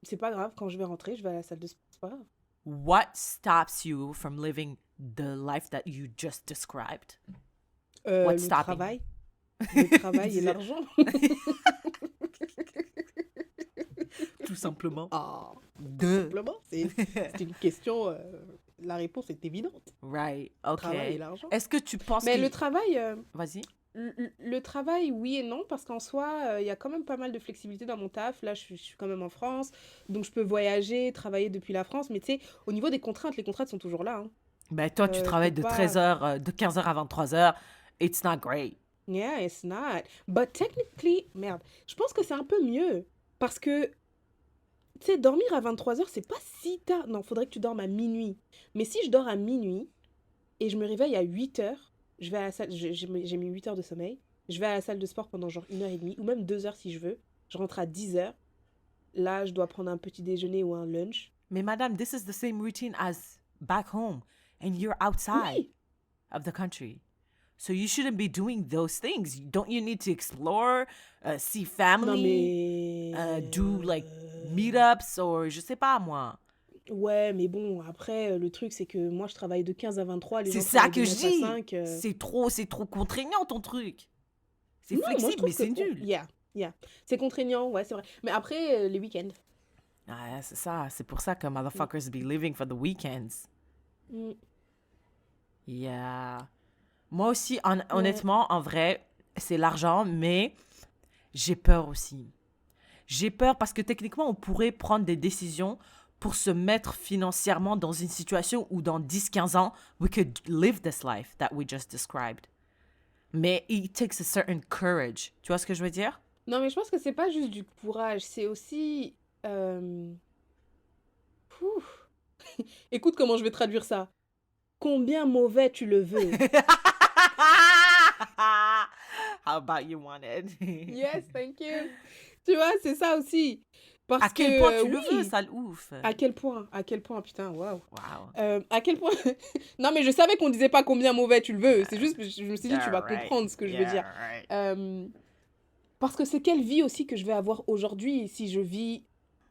c'est pas grave, quand je vais rentrer, je vais à la salle de sport, c'est pas grave. What stops you from living the life that you just described? What's Le stopping? travail. Le travail et l'argent. Tout simplement. Ah, De. simplement, c'est une question, la réponse est évidente. Right. Le travail et Okay. l'argent. Est-ce que tu penses Mais que... le travail, Vas-y. le travail, oui et non, parce qu'en soi, il y a quand même pas mal de flexibilité dans mon taf. Là, je suis quand même en France, donc je peux voyager, travailler depuis la France. Mais tu sais, au niveau des contraintes, les contraintes sont toujours là. Hein. Ben, toi, tu travailles de Faut pas... 13h, de 15h à 23h. It's not great. Yeah, it's not. But technically, merde, je pense que c'est un peu mieux. Parce que, tu sais, dormir à 23h, c'est pas si tard. Non, faudrait que tu dormes à minuit. Mais si je dors à minuit et je me réveille à 8h, je vais à la salle, j'ai mis 8 heures de sommeil, je vais à la salle de sport pendant genre 1h30 ou même 2 heures si je veux. Je rentre à 10h. Là, je dois prendre un petit déjeuner ou un lunch. Mais madame, this is the same routine as back home. And you're outside Oui, of the country. So you shouldn't be doing those things. Don't you need to explore, see Non, family, mais... do like meetups or je sais pas moi. Ouais, mais bon, après, le truc, c'est que moi, je travaille de 15 à 23, les C'est gens ça travaillent de que je 9 à dis. 5. C'est trop contraignant ton truc. C'est Non, moi, je flexible, mais trouve que... c'est nul. Yeah. C'est contraignant, ouais, c'est vrai. Mais après, les week-ends. Ah, c'est ça. C'est pour ça que motherfuckers be living for the weekends. Mm. Yeah. Moi aussi, Ouais. honnêtement, en vrai, c'est l'argent, mais j'ai peur aussi. J'ai peur parce que techniquement, on pourrait prendre des décisions pour se mettre financièrement dans une situation où dans 10-15 ans, we could live this life that we just described. Mais it takes a certain courage. Tu vois ce que je veux dire? Non, mais je pense que c'est pas juste du courage, c'est aussi... Pouf. Écoute comment je vais traduire ça. Combien mauvais tu le veux. How about you wanted? Yes, thank you. Tu vois, c'est ça aussi. Parce À quel point que, tu le veux, oui. sale ouf. À quel point, putain, waouh. Wow. À quel point... Non, mais je savais qu'on disait pas combien mauvais tu le veux. C'est juste, je me suis dit, tu vas Right. comprendre ce que je veux dire. Right. Parce que c'est quelle vie aussi que je vais avoir aujourd'hui si je vis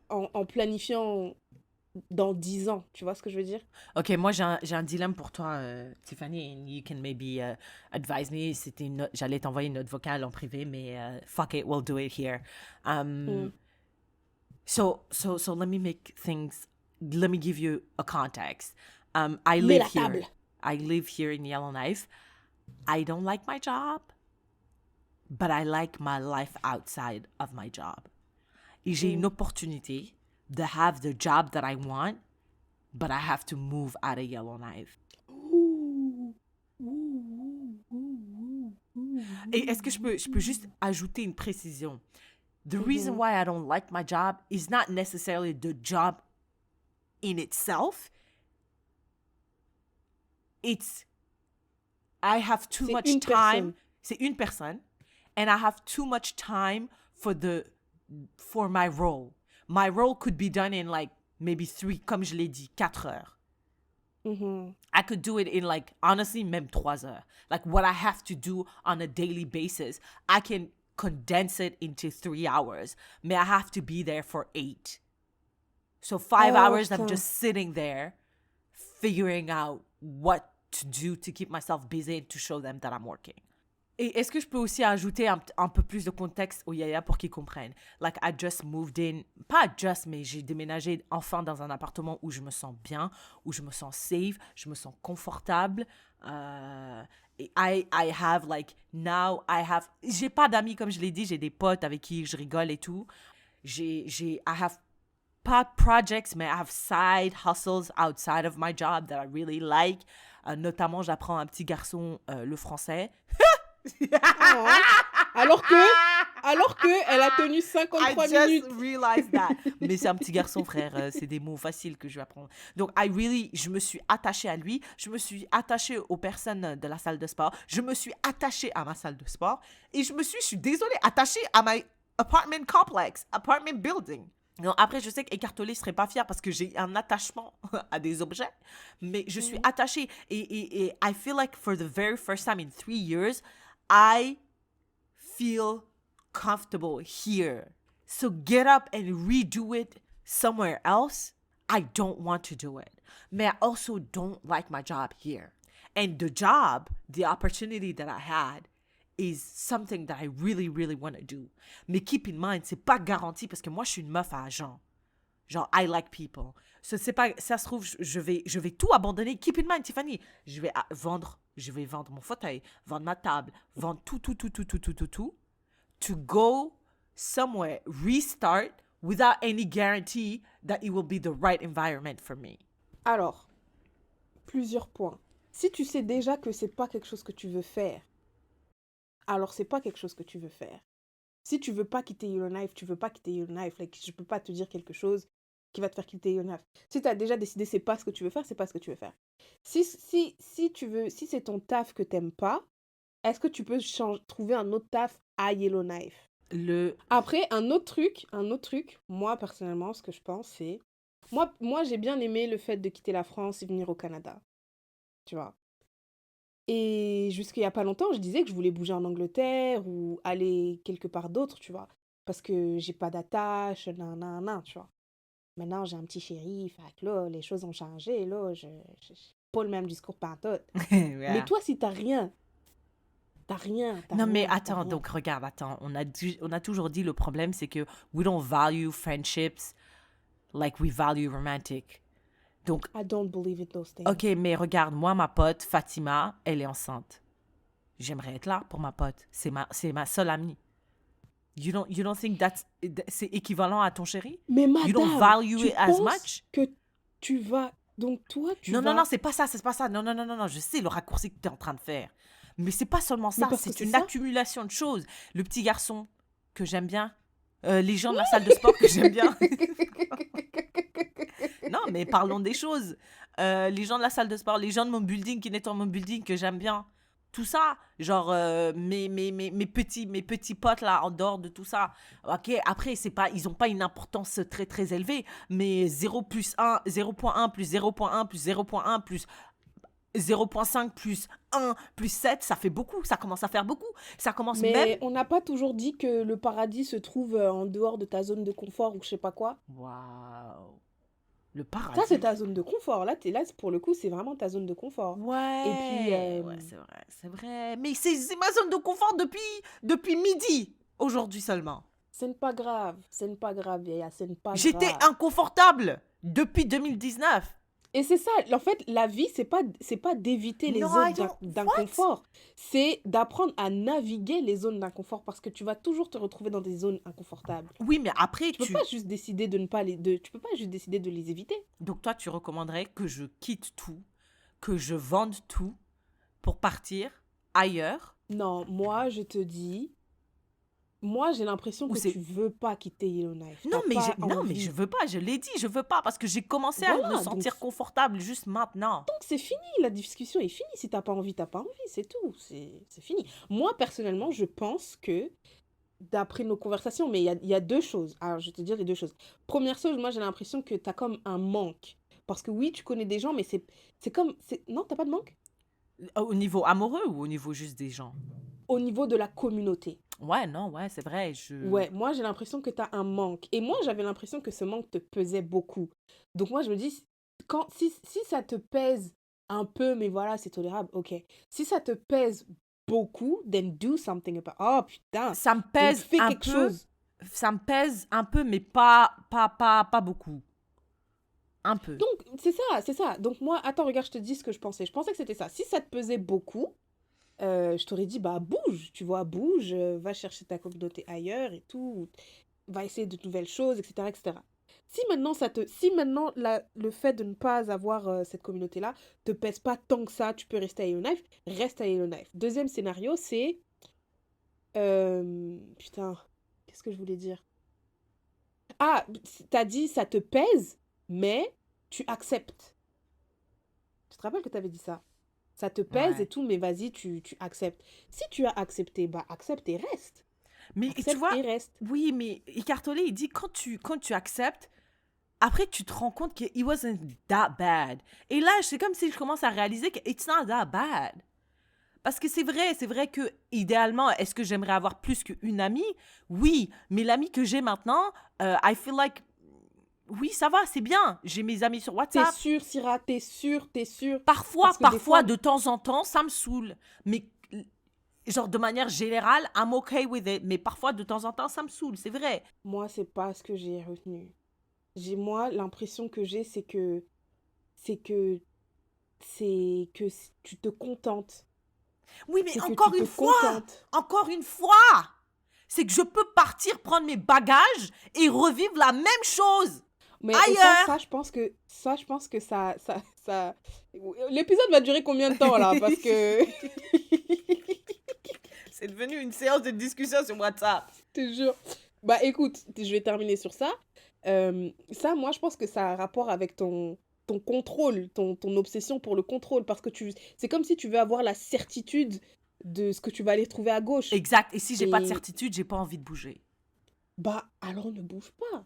en planifiant dans 10 ans. Tu vois ce que je veux dire? Ok, moi j'ai un dilemme pour toi, Tiffany, and you can maybe advise me. J'allais t'envoyer une note vocale en privé, mais fuck it, we'll do it here. So let me make things. Let me give you a context. I Mets live la here. table. I live here in Yellowknife. I don't like my job, but I like my life outside of my job. Et j'ai une opportunité de have the job that I want, but I have to move out of Yellowknife. Et est-ce que je peux juste ajouter une précision? The reason why I don't like my job is not necessarily the job in itself. It's I have too C'est much une time. personne. C'est une personne. And I have too much time for my role. My role could be done in like maybe 3, comme je l'ai dit, 4 heures. I could do it in like, honestly, même 3 heures. Like what I have to do on a daily basis, I can condense it into 3 hours. But I have to be there for 8. So 5 hours, I'm putain. just sitting there figuring out what to do to keep myself busy and to show them that I'm working. Et est-ce que je peux aussi ajouter un peu plus de contexte aux Yaya pour qu'ils comprennent? Like, I just moved in, pas just, mais j'ai déménagé enfin dans un appartement où je me sens bien, où je me sens safe, je me sens confortable. I have, like, now I have... J'ai pas d'amis, comme je l'ai dit, j'ai des potes avec qui je rigole et tout. I have pas projects, mais I have side hustles outside of my job that I really like. Notamment, j'apprends à un petit garçon le français. Alors que elle a tenu 53 I just minutes. realized that. Mais c'est un petit garçon, frère. C'est des mots faciles que je vais apprendre. Donc, je me suis attachée à lui. Je me suis attachée aux personnes de la salle de sport. Je me suis attachée à ma salle de sport. Et je suis désolée, attachée à my apartment complex, apartment building. Non, après, je sais qu'Écartolé ne serait pas fier parce que j'ai un attachement à des objets, mais je suis attachée. Et I feel like for the very first time in 3 years, I feel comfortable here. So get up and redo it somewhere else. I don't want to do it. But I also don't like my job here. And the job, the opportunity that I had, is something that I really, really want to do. Mais keep in mind, c'est pas garanti parce que moi, je suis une meuf à agent. Genre, I like people. So, c'est pas, ça se trouve, je vais tout abandonner. Keep in mind, Tiffany, je vais vendre mon fauteuil, vendre ma table, vendre tout, to go somewhere, restart, without any guarantee that it will be the right environment for me. Alors, plusieurs points. Si tu sais déjà que c'est pas quelque chose que tu veux faire, alors c'est pas quelque chose que tu veux faire. Si tu veux pas quitter Yellowknife, tu veux pas quitter Yellowknife. Like, je peux pas te dire quelque chose qui va te faire quitter Yellowknife. Si tu as déjà décidé c'est pas ce que tu veux faire, c'est pas ce que tu veux faire. Si c'est ton taf que t'aimes pas, est-ce que tu peux trouver un autre taf à Yellowknife? Après, un autre truc, moi personnellement, ce que je pense, c'est... Moi j'ai bien aimé le fait de quitter la France et venir au Canada. Tu vois. Et jusqu'il y a pas longtemps, je disais que je voulais bouger en Angleterre ou aller quelque part d'autre, tu vois. Parce que j'ai pas d'attache, nan, tu vois. Maintenant, j'ai un petit chéri, fait que là, les choses ont changé, là, je pas le même discours pantoute. Mais Yeah. toi, si t'as rien, Non, mais t'as attends, rien. donc regarde, attends. On a toujours dit le problème, c'est que we don't value friendships like we value romantic. Donc, I don't believe in those things. ok, mais regarde, moi, ma pote, Fatima, elle est enceinte. J'aimerais être là pour ma pote. C'est ma seule amie. You don't think c'est équivalent à ton chéri? Mais You don't madame, value tu it as penses much? que tu vas... Donc toi, tu Non, vas... non, non, c'est pas ça, c'est pas ça. Non, non, non, non, non, je sais le raccourci que tu es en train de faire. Mais c'est pas seulement Mais ça, parce que c'est c'est une ça. accumulation de choses. Le petit garçon que j'aime bien, les gens de la salle de sport que j'aime bien. Non, mais parlons des choses. Les gens de la salle de sport, les gens de mon building qui nettoient mon building que j'aime bien. Tout ça, genre mes petits potes là, en dehors de tout ça. Ok, après, c'est pas, ils n'ont pas une importance très très élevée, mais 0 plus 1, 0.1 plus 0.1 plus 0.1 plus 0.5 plus 1 plus 7, ça fait beaucoup, ça commence à faire beaucoup. Ça commence même... Mais on n'a pas toujours dit que le paradis se trouve en dehors de ta zone de confort ou je sais pas quoi. Waouh. Le Ça, paradis. c'est ta zone de confort. Là, là, pour le coup, c'est vraiment ta zone de confort. Ouais, Et puis, ouais, c'est vrai, c'est vrai. Mais c'est ma zone de confort depuis midi, aujourd'hui seulement. ce n'est pas grave. Ce n'est pas grave, vieilla. Ce n'est pas J'étais grave. inconfortable depuis 2019. Et c'est ça, en fait, la vie, c'est pas d'éviter les No, I zones don't- d'inconfort. C'est d'apprendre à naviguer les zones d'inconfort parce que tu vas toujours te retrouver dans des zones inconfortables. Oui, mais après, Tu peux pas juste décider de ne pas tu peux pas juste décider de les éviter. Donc toi, tu recommanderais que je quitte tout, que je vende tout pour partir ailleurs. Non, moi, je te dis, moi, j'ai l'impression Ou que c'est- tu veux pas quitter Yellowknife. Non, T'as mais pas non, mais envie. je veux pas, je l'ai dit, je veux pas parce que j'ai commencé à Voilà, me sentir donc- confortable juste maintenant. Donc c'est fini, la discussion est finie. Si t'as pas envie, c'est tout. C'est fini. Moi, personnellement, je pense que, d'après nos conversations, mais il y a deux choses. Alors, je vais te dire les deux choses. Première chose, moi, j'ai l'impression que t'as comme un manque. Parce que oui, tu connais des gens, mais c'est comme... Non, t'as pas de manque? Au niveau amoureux ou au niveau juste des gens? Au niveau de la communauté. Ouais, non, ouais, c'est vrai. Ouais, moi, j'ai l'impression que t'as un manque. Et moi, j'avais l'impression que ce manque te pesait beaucoup. Donc moi, je me dis, si ça te pèse un peu, mais voilà, c'est tolérable, ok. Si ça te pèse beaucoup, then do something about... Oh, putain. Ça me Donc, pèse fais un quelque peu. chose. Ça me pèse un peu, mais pas beaucoup. Un peu. Donc, c'est ça. Donc moi, attends, regarde, je te dis ce que je pensais. Je pensais que c'était ça. Si ça te pesait beaucoup, je t'aurais dit, bah, bouge, tu vois, bouge, va chercher ta communauté ailleurs et tout, va essayer de nouvelles choses, etc., etc. Si maintenant le fait de ne pas avoir cette communauté-là te pèse pas tant que ça, tu peux rester à Yellowknife, reste à Yellowknife. Deuxième scénario, c'est... putain, qu'est-ce que je voulais dire? Ah, t'as dit ça te pèse, mais tu acceptes. Tu te rappelles que t'avais dit ça? Ça te pèse Ouais. et tout, mais vas-y, tu acceptes. Si tu as accepté, bah accepte et reste. Mais tu Accepte vois, et reste. oui, mais Icartolé, il dit quand tu acceptes, après tu te rends compte que it wasn't that bad. Et là, c'est comme si je commence à réaliser que it's not that bad. Parce que c'est vrai que idéalement, est-ce que j'aimerais avoir plus qu'une amie? Oui, mais l'amie que j'ai maintenant, I feel like, oui, ça va, c'est bien. J'ai mes amis sur T'es WhatsApp. sûr, Syrah, t'es sûr. Parfois, Parce que des fois- de temps en temps, ça me saoule. Mais genre de manière générale, I'm okay with it. Mais parfois, de temps en temps, ça me saoule, c'est vrai. Moi, c'est pas ce que j'ai retenu. Moi, l'impression que j'ai, c'est que tu te contentes. Oui, mais C'est que encore tu une te fois, c'est que je peux partir prendre mes bagages et revivre la même chose. Mais Ailleurs. ça, je pense que ça... L'épisode va durer combien de temps, là? Parce que... C'est devenu une séance de discussion sur WhatsApp. Je te jure. Bah écoute, je vais terminer sur ça. Ça, moi, je pense que ça a un rapport avec ton contrôle, ton obsession pour le contrôle. Parce que c'est comme si tu veux avoir la certitude de ce que tu vas aller trouver à gauche. Exact. Et si j'ai pas de Et- certitude, j'ai pas envie de bouger. Bah, alors ne bouge pas.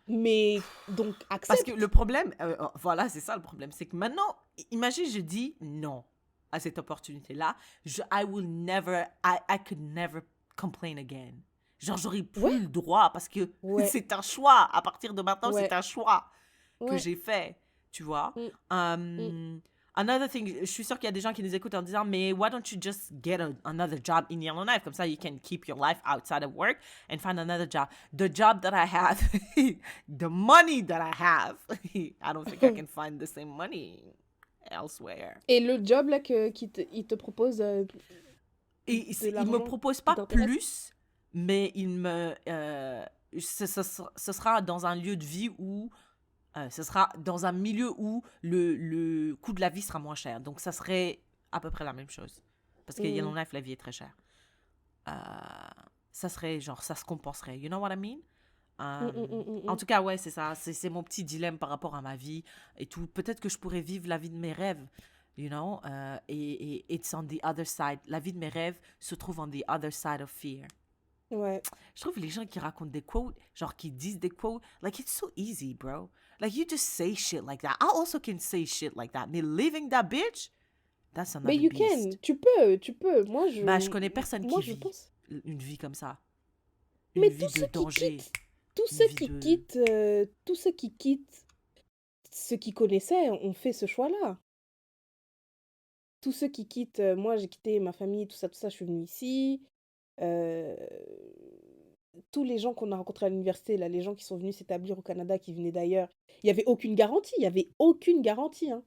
Mais, donc, Parce accepte. que le problème, voilà, c'est ça le problème. C'est que maintenant, imagine, je dis non. à cette opportunité-là, I could never complain again. Genre, j'aurais plus Ouais, le droit parce que ouais, c'est un choix. À partir de maintenant, c'est ouais, un choix que ouais. j'ai fait, tu vois. Mm, mm. Another thing, je suis sûre qu'il y a des gens qui nous écoutent en disant, mais why don't you just get another job in Yellowknife? Comme ça, you can keep your life outside of work and find another job. The job that I have, the money that I have, I don't think I can find the same money elsewhere. Et le job là il te propose Et de il me l'argent propose qui pas t'intéresse? plus, mais ce sera dans un lieu de vie où ce sera dans un milieu où le coût de la vie sera moins cher. Donc, ça serait à peu près la même chose. Parce que Mm, Yellowknife, la vie est très chère. Euh, ça serait genre, ça se compenserait. You know what I mean? mm, mm, mm, mm, En mm. tout cas, ouais, c'est ça. C'est mon petit dilemme par rapport à ma vie et tout. Peut-être que je pourrais vivre la vie de mes rêves, you know? Et it's on the other side. La vie de mes rêves se trouve on the other side of fear. Ouais. Je trouve les gens qui racontent des quotes, genre qui disent des quotes, like it's so easy, bro. Like you just say shit like that. I also can say shit like that. Mais living that bitch, that's Mais another you beast. can, tu peux, tu peux. Bah, je connais personne qui Moi je vit pense. une vie comme ça. Une Mais vie de danger. Une vie de... tous ceux qui quittent ce qu'ils connaissaient ont fait ce choix-là. Tous ceux qui quittent, moi j'ai quitté ma famille, tout ça, je suis venue ici. Euh, Tous les gens qu'on a rencontrés à l'université, là, les gens qui sont venus s'établir au Canada, qui venaient d'ailleurs, il n'y avait aucune garantie, il n'y avait aucune garantie, hein.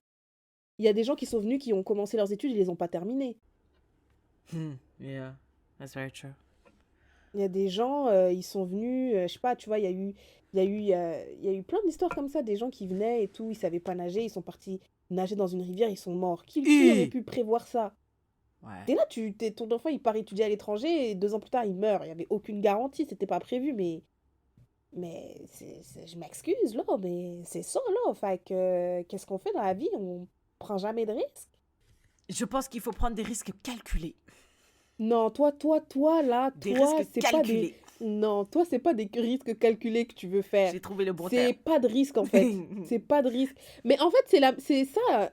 Il y a des gens qui sont venus, qui ont commencé leurs études, ils les ont pas terminées. Yeah, that's very true. Il y a des gens, ils sont venus, je sais pas, tu vois, il y a eu plein d'histoires comme ça, des gens qui venaient et tout, ils savaient pas nager, ils sont partis nager dans une rivière, ils sont morts. Qui aurait pu prévoir ça? Ouais. T'es là, ton enfant, il part étudier à l'étranger, et 2 ans plus tard, il meurt. Il n'y avait aucune garantie, c'était pas prévu, mais je m'excuse, là, mais c'est ça, là. Fait que, qu'est-ce qu'on fait dans la vie? On prend jamais de risques. Je pense qu'il faut prendre des risques calculés. Non, là, Des toi, risques c'est pas calculés. Non, toi, c'est pas des risques calculés que tu veux faire. J'ai trouvé le bon C'est terme. pas de risque, en fait. C'est pas de risque. Mais en fait, c'est ça,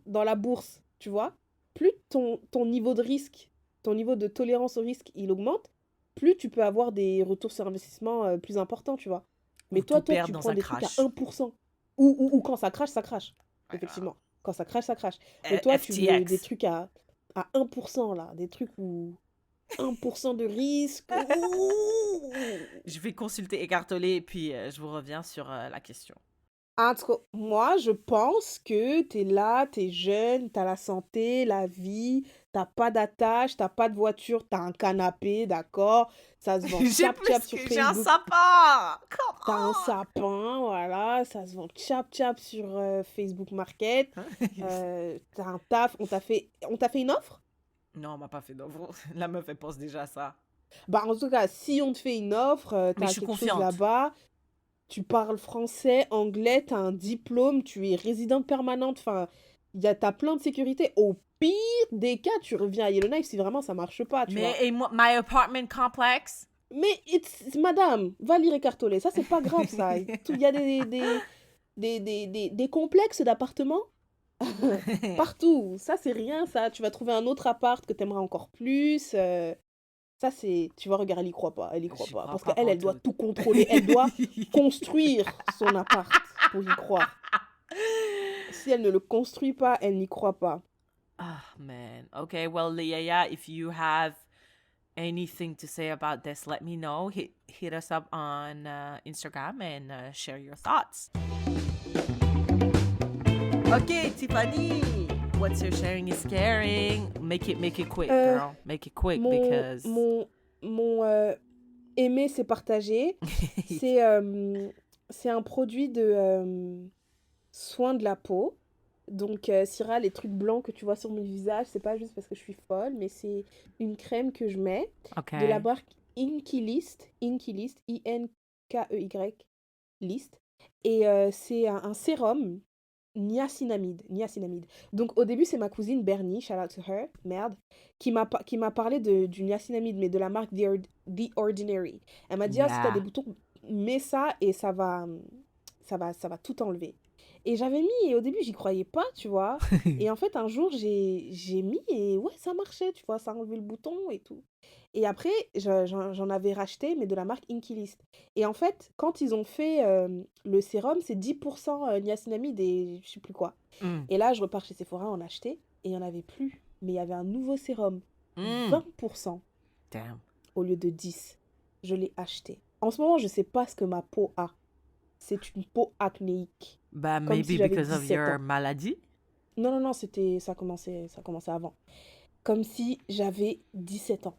dans la bourse, tu vois. Plus ton niveau de risque, ton niveau de tolérance au risque, il augmente, plus tu peux avoir des retours sur investissement plus importants, tu vois. Mais Ou tout toi, perdre tu dans prends un des trucs à crash. 1%. Ou quand ça crache, ça crache. Ouais, Effectivement. Quand ça crache, ça crache. Mais toi, tu veux des FTX. trucs à 1%, là. Des trucs où 1% de risque. Ouh. Je vais consulter Écartolé et puis je vous reviens sur la question. En tout cas, moi, je pense que t'es là, t'es jeune, t'as la santé, la vie, t'as pas d'attache, t'as pas de voiture, t'as un canapé, d'accord? Ça se vend J'ai tchap-tchap plus sur que j'ai un Facebook. sapin. Come T'as un on. sapin, voilà, ça se vend tchap-tchap sur Facebook Market. T'as un taf, on t'a fait une offre? Non, on m'a pas fait d'offre. La meuf, elle pense déjà à ça. Bah, en tout cas, si on te fait une offre, Mais je t'as suis quelque chose confiante. là-bas, tu parles français, anglais, t'as un diplôme, tu es résidente permanente, enfin, t'as plein de sécurité. Au pire des cas, tu reviens à Yellowknife si vraiment ça marche pas, tu vois. Mais et moi, my apartment complex. Mais, madame, va lire Écartolé, ça c'est pas grave ça. Il y a des complexes d'appartements partout. Ça c'est rien, ça. Tu vas trouver un autre appart que t'aimeras encore plus. Ça, c'est... Tu vois, regarde, elle y croit pas. Elle y croit J'y pas. crois Parce pas qu'elle, elle doit pantoute. tout contrôler. Elle doit construire son appart pour y croire. Si elle ne le construit pas, elle n'y croit pas. Ah, man. Okay, well, Leia, if you have anything to say about this, let me know. Hit us up on Instagram and share your thoughts. Okay, Tiffany, what's your sharing is caring? Make it quick, girl. Make it quick because Mon aimer, c'est partager. C'est un produit de soin de la peau. Donc, Syrah, les trucs blancs que tu vois sur mon visage, c'est pas juste parce que je suis folle, mais c'est une crème que je mets de la okay. marque Inkey-List, I-N-K-E-Y, List. Et c'est un sérum niacinamide. Donc, au début, c'est ma cousine Bernie, shout out to her, merde, qui m'a parlé du niacinamide, mais de la marque The Ordinary. Elle m'a dit, ah, si t'as des Yeah. boutons, mets ça et ça va tout enlever. Et j'avais mis, et au début, j'y croyais pas, tu vois. Et en fait, un jour, j'ai mis, et ouais, ça marchait, tu vois, ça a enlevé le bouton et tout. Et après, j'en avais racheté, mais de la marque Inkilist. Et en fait, quand ils ont fait le sérum, c'est 10% niacinamide et je sais plus quoi. Mm. Et là, je repars chez Sephora en acheter, et il n'y en avait plus. Mais il y avait un nouveau sérum, Mm. 20% Damn. au lieu de 10. Je l'ai acheté. En ce moment, je sais pas ce que ma peau a. C'est une peau acnéique. Bah, Comme maybe si j'avais because of 17 your ans. maladie. Non, ça commençait avant. Comme si j'avais 17 ans.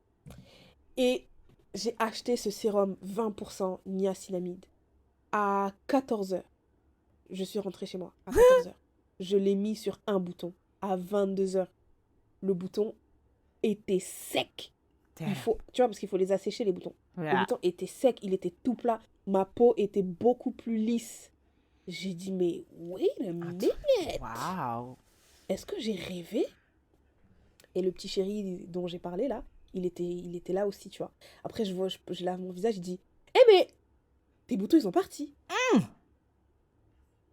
Et j'ai acheté ce sérum 20% niacinamide à 14h. Je suis rentrée chez moi à 14h. Je l'ai mis sur un bouton à 22h. Le bouton était sec. Damn. Tu vois, parce qu'il faut les assécher, les boutons. Le Yeah. bouton était sec, il était tout plat. Ma peau était beaucoup plus lisse. J'ai dit, mais wait a minute. Wow. Est-ce que j'ai rêvé? Et le petit chéri dont j'ai parlé là, il était là aussi, tu vois. Après, je lave mon visage, je dis, eh mais, tes boutons, ils sont partis.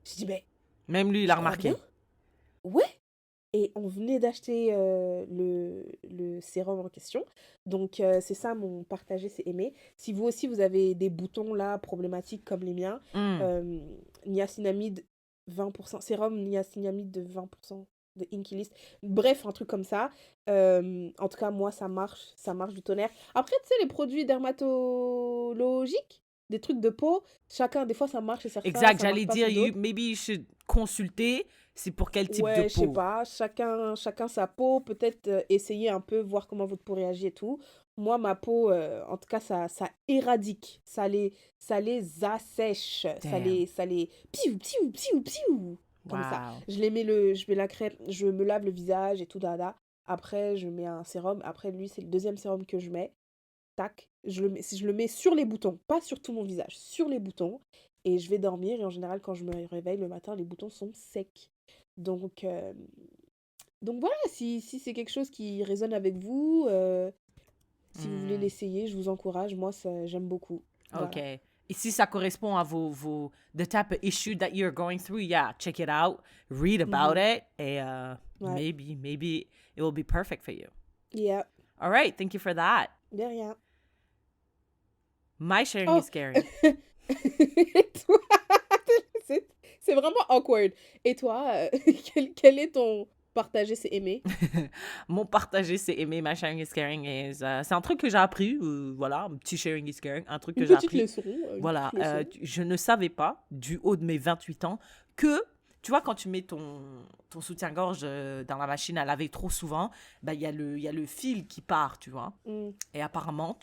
Je dis, mais, Même lui, il je a crois remarqué. bien. Ouais. Et on venait d'acheter le sérum en question. Donc, c'est ça, mon partager, c'est aimer. Si vous aussi, vous avez des boutons là, problématiques comme les miens, Mm. niacinamide 20%, sérum niacinamide de 20% de Inkilist. Bref, un truc comme ça. En tout cas, moi, ça marche du tonnerre. Après, tu sais, les produits dermatologiques, des trucs de peau, chacun, des fois, ça marche et certains, Exact, ça marche j'allais pas dire, sur d'autres. maybe you should consulter. C'est pour quel type de Ouais, je sais peau? pas, chacun sa peau, peut-être essayer un peu, voir comment votre peau réagit et tout. Moi, ma peau, en tout cas, ça éradique, ça les assèche, Damn. ça les piou, piou, piou, piou, comme ça. Wow. Je mets la crème, je me lave le visage et tout, dada. Après, je mets un sérum. Après, lui, c'est le deuxième sérum que je mets. Tac, je le mets sur les boutons, pas sur tout mon visage, sur les boutons. Et je vais dormir. Et en général, quand je me réveille le matin, les boutons sont secs. Donc, voilà, si c'est quelque chose qui résonne avec vous, si vous voulez Mm. l'essayer, je vous encourage. Moi, j'aime beaucoup. OK. Voilà. Et si ça correspond à the type of issue that you're going through, yeah, check it out, read about it, et Ouais. maybe it will be perfect for you. Yeah, All right, thank you for that. de rien. My sharing Oh. is caring. Et toi, c'est vraiment awkward. Et toi, quel est ton partager, c'est aimer? Mon partager, c'est aimer. My sharing is caring. C'est un truc que j'ai appris. Voilà, un petit sharing is caring. Un truc que Une j'ai petite appris. leçon. Une Voilà, petite leçon. je ne savais pas, du haut de mes 28 ans, que, tu vois, quand tu mets ton soutien-gorge dans la machine à laver trop souvent, bah, il y a le fil qui part, tu vois. Mm. Et apparemment,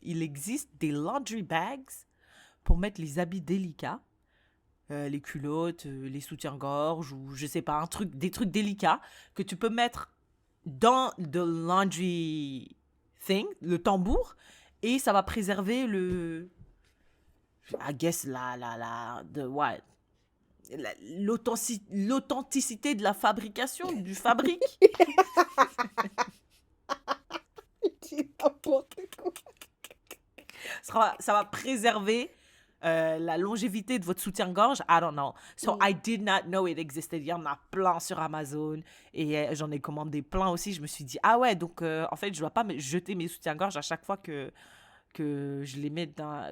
il existe des laundry bags pour mettre les habits délicats, les culottes, les soutiens-gorge, ou je sais pas, des trucs délicats que tu peux mettre dans the laundry thing, le tambour, et ça va préserver I guess l'authenticité de la fabrication, du fabrique. Tu n'importe quoi. Ça va préserver la longévité de votre soutien-gorge. I don't know. So I did not know it existed. Il y en a plein sur Amazon et j'en ai commandé plein aussi. Je me suis dit, ah ouais, donc en fait, je dois pas jeter mes soutiens-gorge à chaque fois que je les mets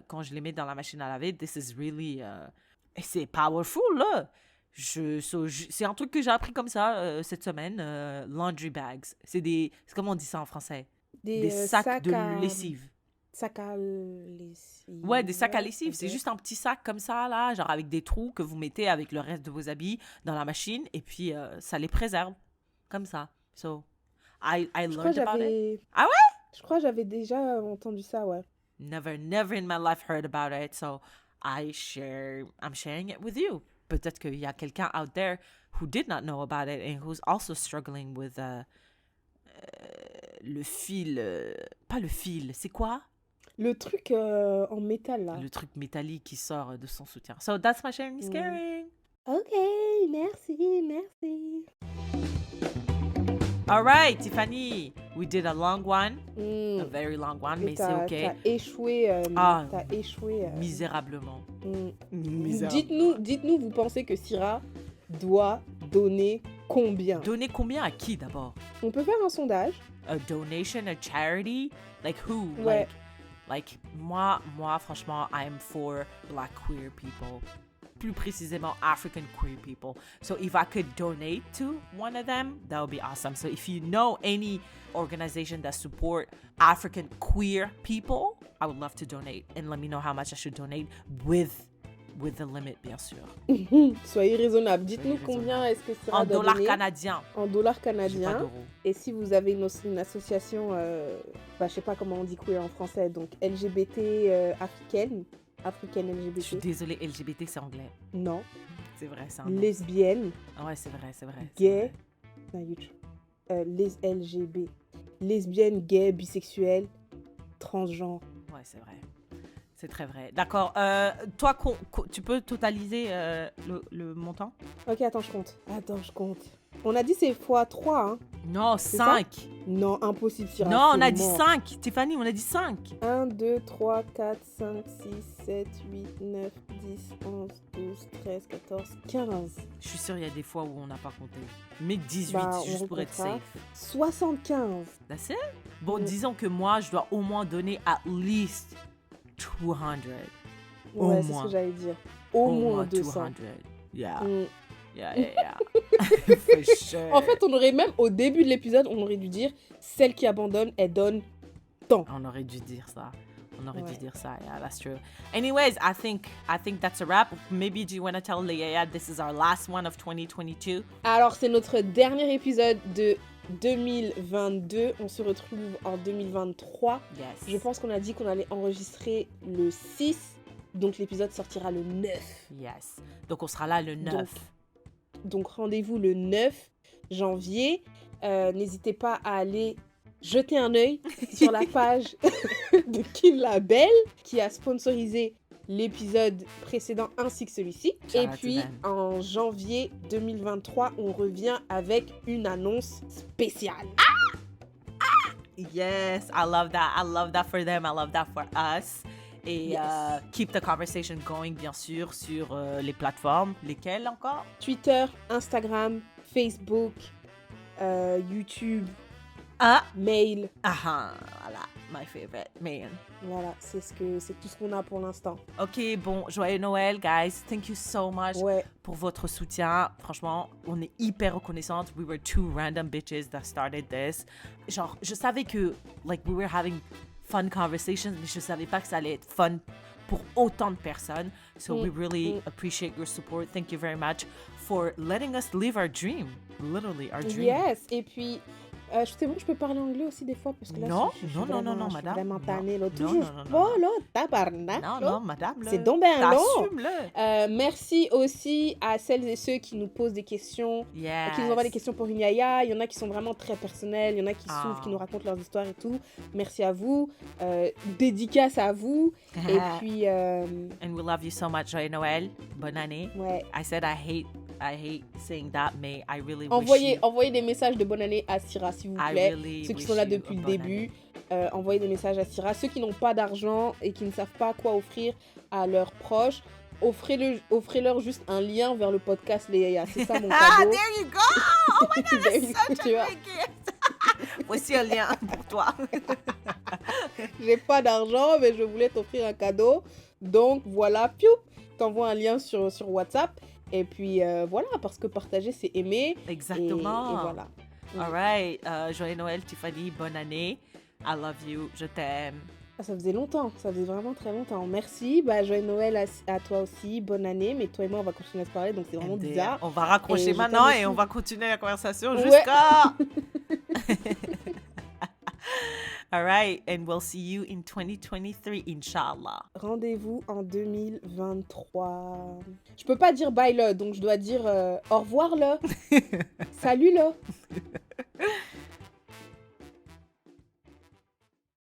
quand je les mets dans la machine à laver. This is really... et c'est powerful, là. C'est un truc que j'ai appris comme ça cette semaine. Laundry bags. C'est comment on dit ça en français? Des sacs de lessive. Sacs à lessive. Ouais, des sacs à lessive. Ok. C'est juste un petit sac comme ça, là, genre avec des trous que vous mettez avec le reste de vos habits dans la machine et puis ça les préserve. Comme ça. So, I Je crois learned about it. j'avais... Ah ouais? Je crois j'avais déjà entendu ça, ouais. Never in my life heard about it. So, I'm sharing it with you. Peut-être qu'il y a quelqu'un out there who did not know about it and who's also struggling with le fil. Pas le fil, c'est quoi? Le truc en métal, là. Le truc métallique qui sort de son soutien. So, that's my sharing is caring. Ok, merci. All right, Tiffany, we did a long one, a Mm. very long one, Et mais c'est t'as OK. échoué. Ah. T'as échoué. Misérablement. Mm. Misérablement. Dites-nous, vous pensez que Syrah, doit donner combien? Donner combien à qui d'abord? On peut faire un sondage. A donation, a charity? Like who? Ouais. Like moi, franchement, I'm for Black queer people. Plus précisément, African queer people. So if I could donate to one of them, that would be awesome. So if you know any organization that support African queer people, I would love to donate. And let me know how much I should donate with the limit, bien sûr. Soyez raisonnable. Dites-nous Soyez combien raisonnable. est-ce que sera En dollars donné canadiens. en dollars J'ai pas canadiens. d'euros. Et si vous avez une association, je sais pas comment on dit queer en français, donc LGBT africaine Je suis LGBT, désolée, LGBT c'est anglais. non, C'est vrai, c'est un nom. lesbienne, Ah ouais, c'est vrai, c'est vrai. c'est gay, vrai. non, les LGB, lesbienne, gay, bisexuelle, transgenre. Ouais, c'est vrai. C'est très vrai. D'accord. Toi, tu peux totaliser le montant? Ok, attends, je compte. On a dit c'est x3, hein? Non, C'est ça? 5. Non, impossible, Syrah. Non, on c'est a dit mort. 5. Tiffany, on a dit 5. 1, 2, 3, 4, 5, 6, 7, 8, 9, 10, 11, 12, 13, 14, 15. Je suis sûre, il y a des fois où on n'a pas compté. Mais 18, Bah, on juste pour être recomptera. safe. 75. That's it? Bon, Mm. disons que moi, je dois au moins donner at least 200. Au Ouais, c'est ce moins. que j'allais dire. Au moins 200. 200. Yeah. Mm. Yeah. For sure. En fait, on aurait même, au début de l'épisode, on aurait dû dire, celle qui abandonne, elle donne tant. On aurait dû dire ça. Ouais. Yeah, that's true. Anyways, I think that's a wrap. Maybe do you want to tell Leia this is our last one of 2022? Alors, c'est notre dernier épisode de 2022. On se retrouve en 2023. Yes. Je pense qu'on a dit qu'on allait enregistrer le 6. Donc, l'épisode sortira le 9. Yes. Donc on sera là le 9. Donc, rendez-vous le 9 janvier. N'hésitez pas à aller jeter un œil sur la page de Kim Label qui a sponsorisé l'épisode précédent ainsi que celui-ci. Shout Et out to puis, them. en janvier 2023, on revient avec une annonce spéciale. Yes, I love that. I love that for them. I love that for us. Et Yes. keep the conversation going, bien sûr, sur les plateformes. Lesquelles encore? Twitter, Instagram, Facebook, YouTube, Ah, mail. voilà, my favorite, man. Voilà, c'est tout ce qu'on a pour l'instant. Ok, bon, joyeux Noël, guys. Thank you so much Ouais. pour votre soutien. Franchement, on est hyper reconnaissante. We were two random bitches that started this. Genre, je savais que, like, we were having fun conversations, mais je savais pas que ça allait être fun pour autant de personnes. So we really appreciate your support. Thank you very much for letting us live our dream. Literally, our dream. Yes, et puis, c'est bon, je peux parler anglais aussi des fois, parce que là, Non, je suis non, vraiment, madame. vraiment Non. tannée, là. Non, Toujours, non, non, oh là, tabarnak, Non, là. non, madame. là, C'est donc ben long. t'assumes-le. Merci aussi à celles et ceux qui nous posent des questions, Yes. qui nous envoient des questions pour une yaya. Il y en a qui sont vraiment très personnelles, il y en a qui Ah. s'ouvrent, qui nous racontent leurs histoires et tout. Merci à vous. Dédicace à vous. Et puis, And we love you so much. Joyeux Noël. Bonne année. ouais. I said I hate saying that, mais I really wish Envoyez des messages de bonne année à Syrah, s'il vous I plaît. really Ceux qui wish sont là you depuis a le bonne début, envoyez des messages à Syrah. Ceux qui n'ont pas d'argent et qui ne savent pas quoi offrir à leurs proches, offrez-leur juste un lien vers le podcast Les Yaya. C'est ça mon Ah, cadeau. there you go! Oh my God, There you that's go, such tu a vois. big gift! Voici un lien pour toi. J'ai pas d'argent, mais je voulais t'offrir un cadeau. Donc voilà, piou, t'envoies un lien sur WhatsApp. Et puis voilà, parce que partager, c'est aimer. Exactement. Et voilà. All right. Joyeux Noël, Tiffany. Bonne année. I love you. Je t'aime. Ah, ça faisait longtemps, ça faisait vraiment très longtemps. Merci, joyeux Noël à toi aussi, bonne année. Mais toi et moi, on va continuer à se parler, donc c'est vraiment And then, bizarre. on va raccrocher Et je maintenant t'aime et on aussi. va continuer la conversation Ouais. jusqu'à... All right. And we'll see you in 2023, inshallah. Rendez-vous en 2023. Je peux pas dire bye là, donc je dois dire au revoir là. Salut là.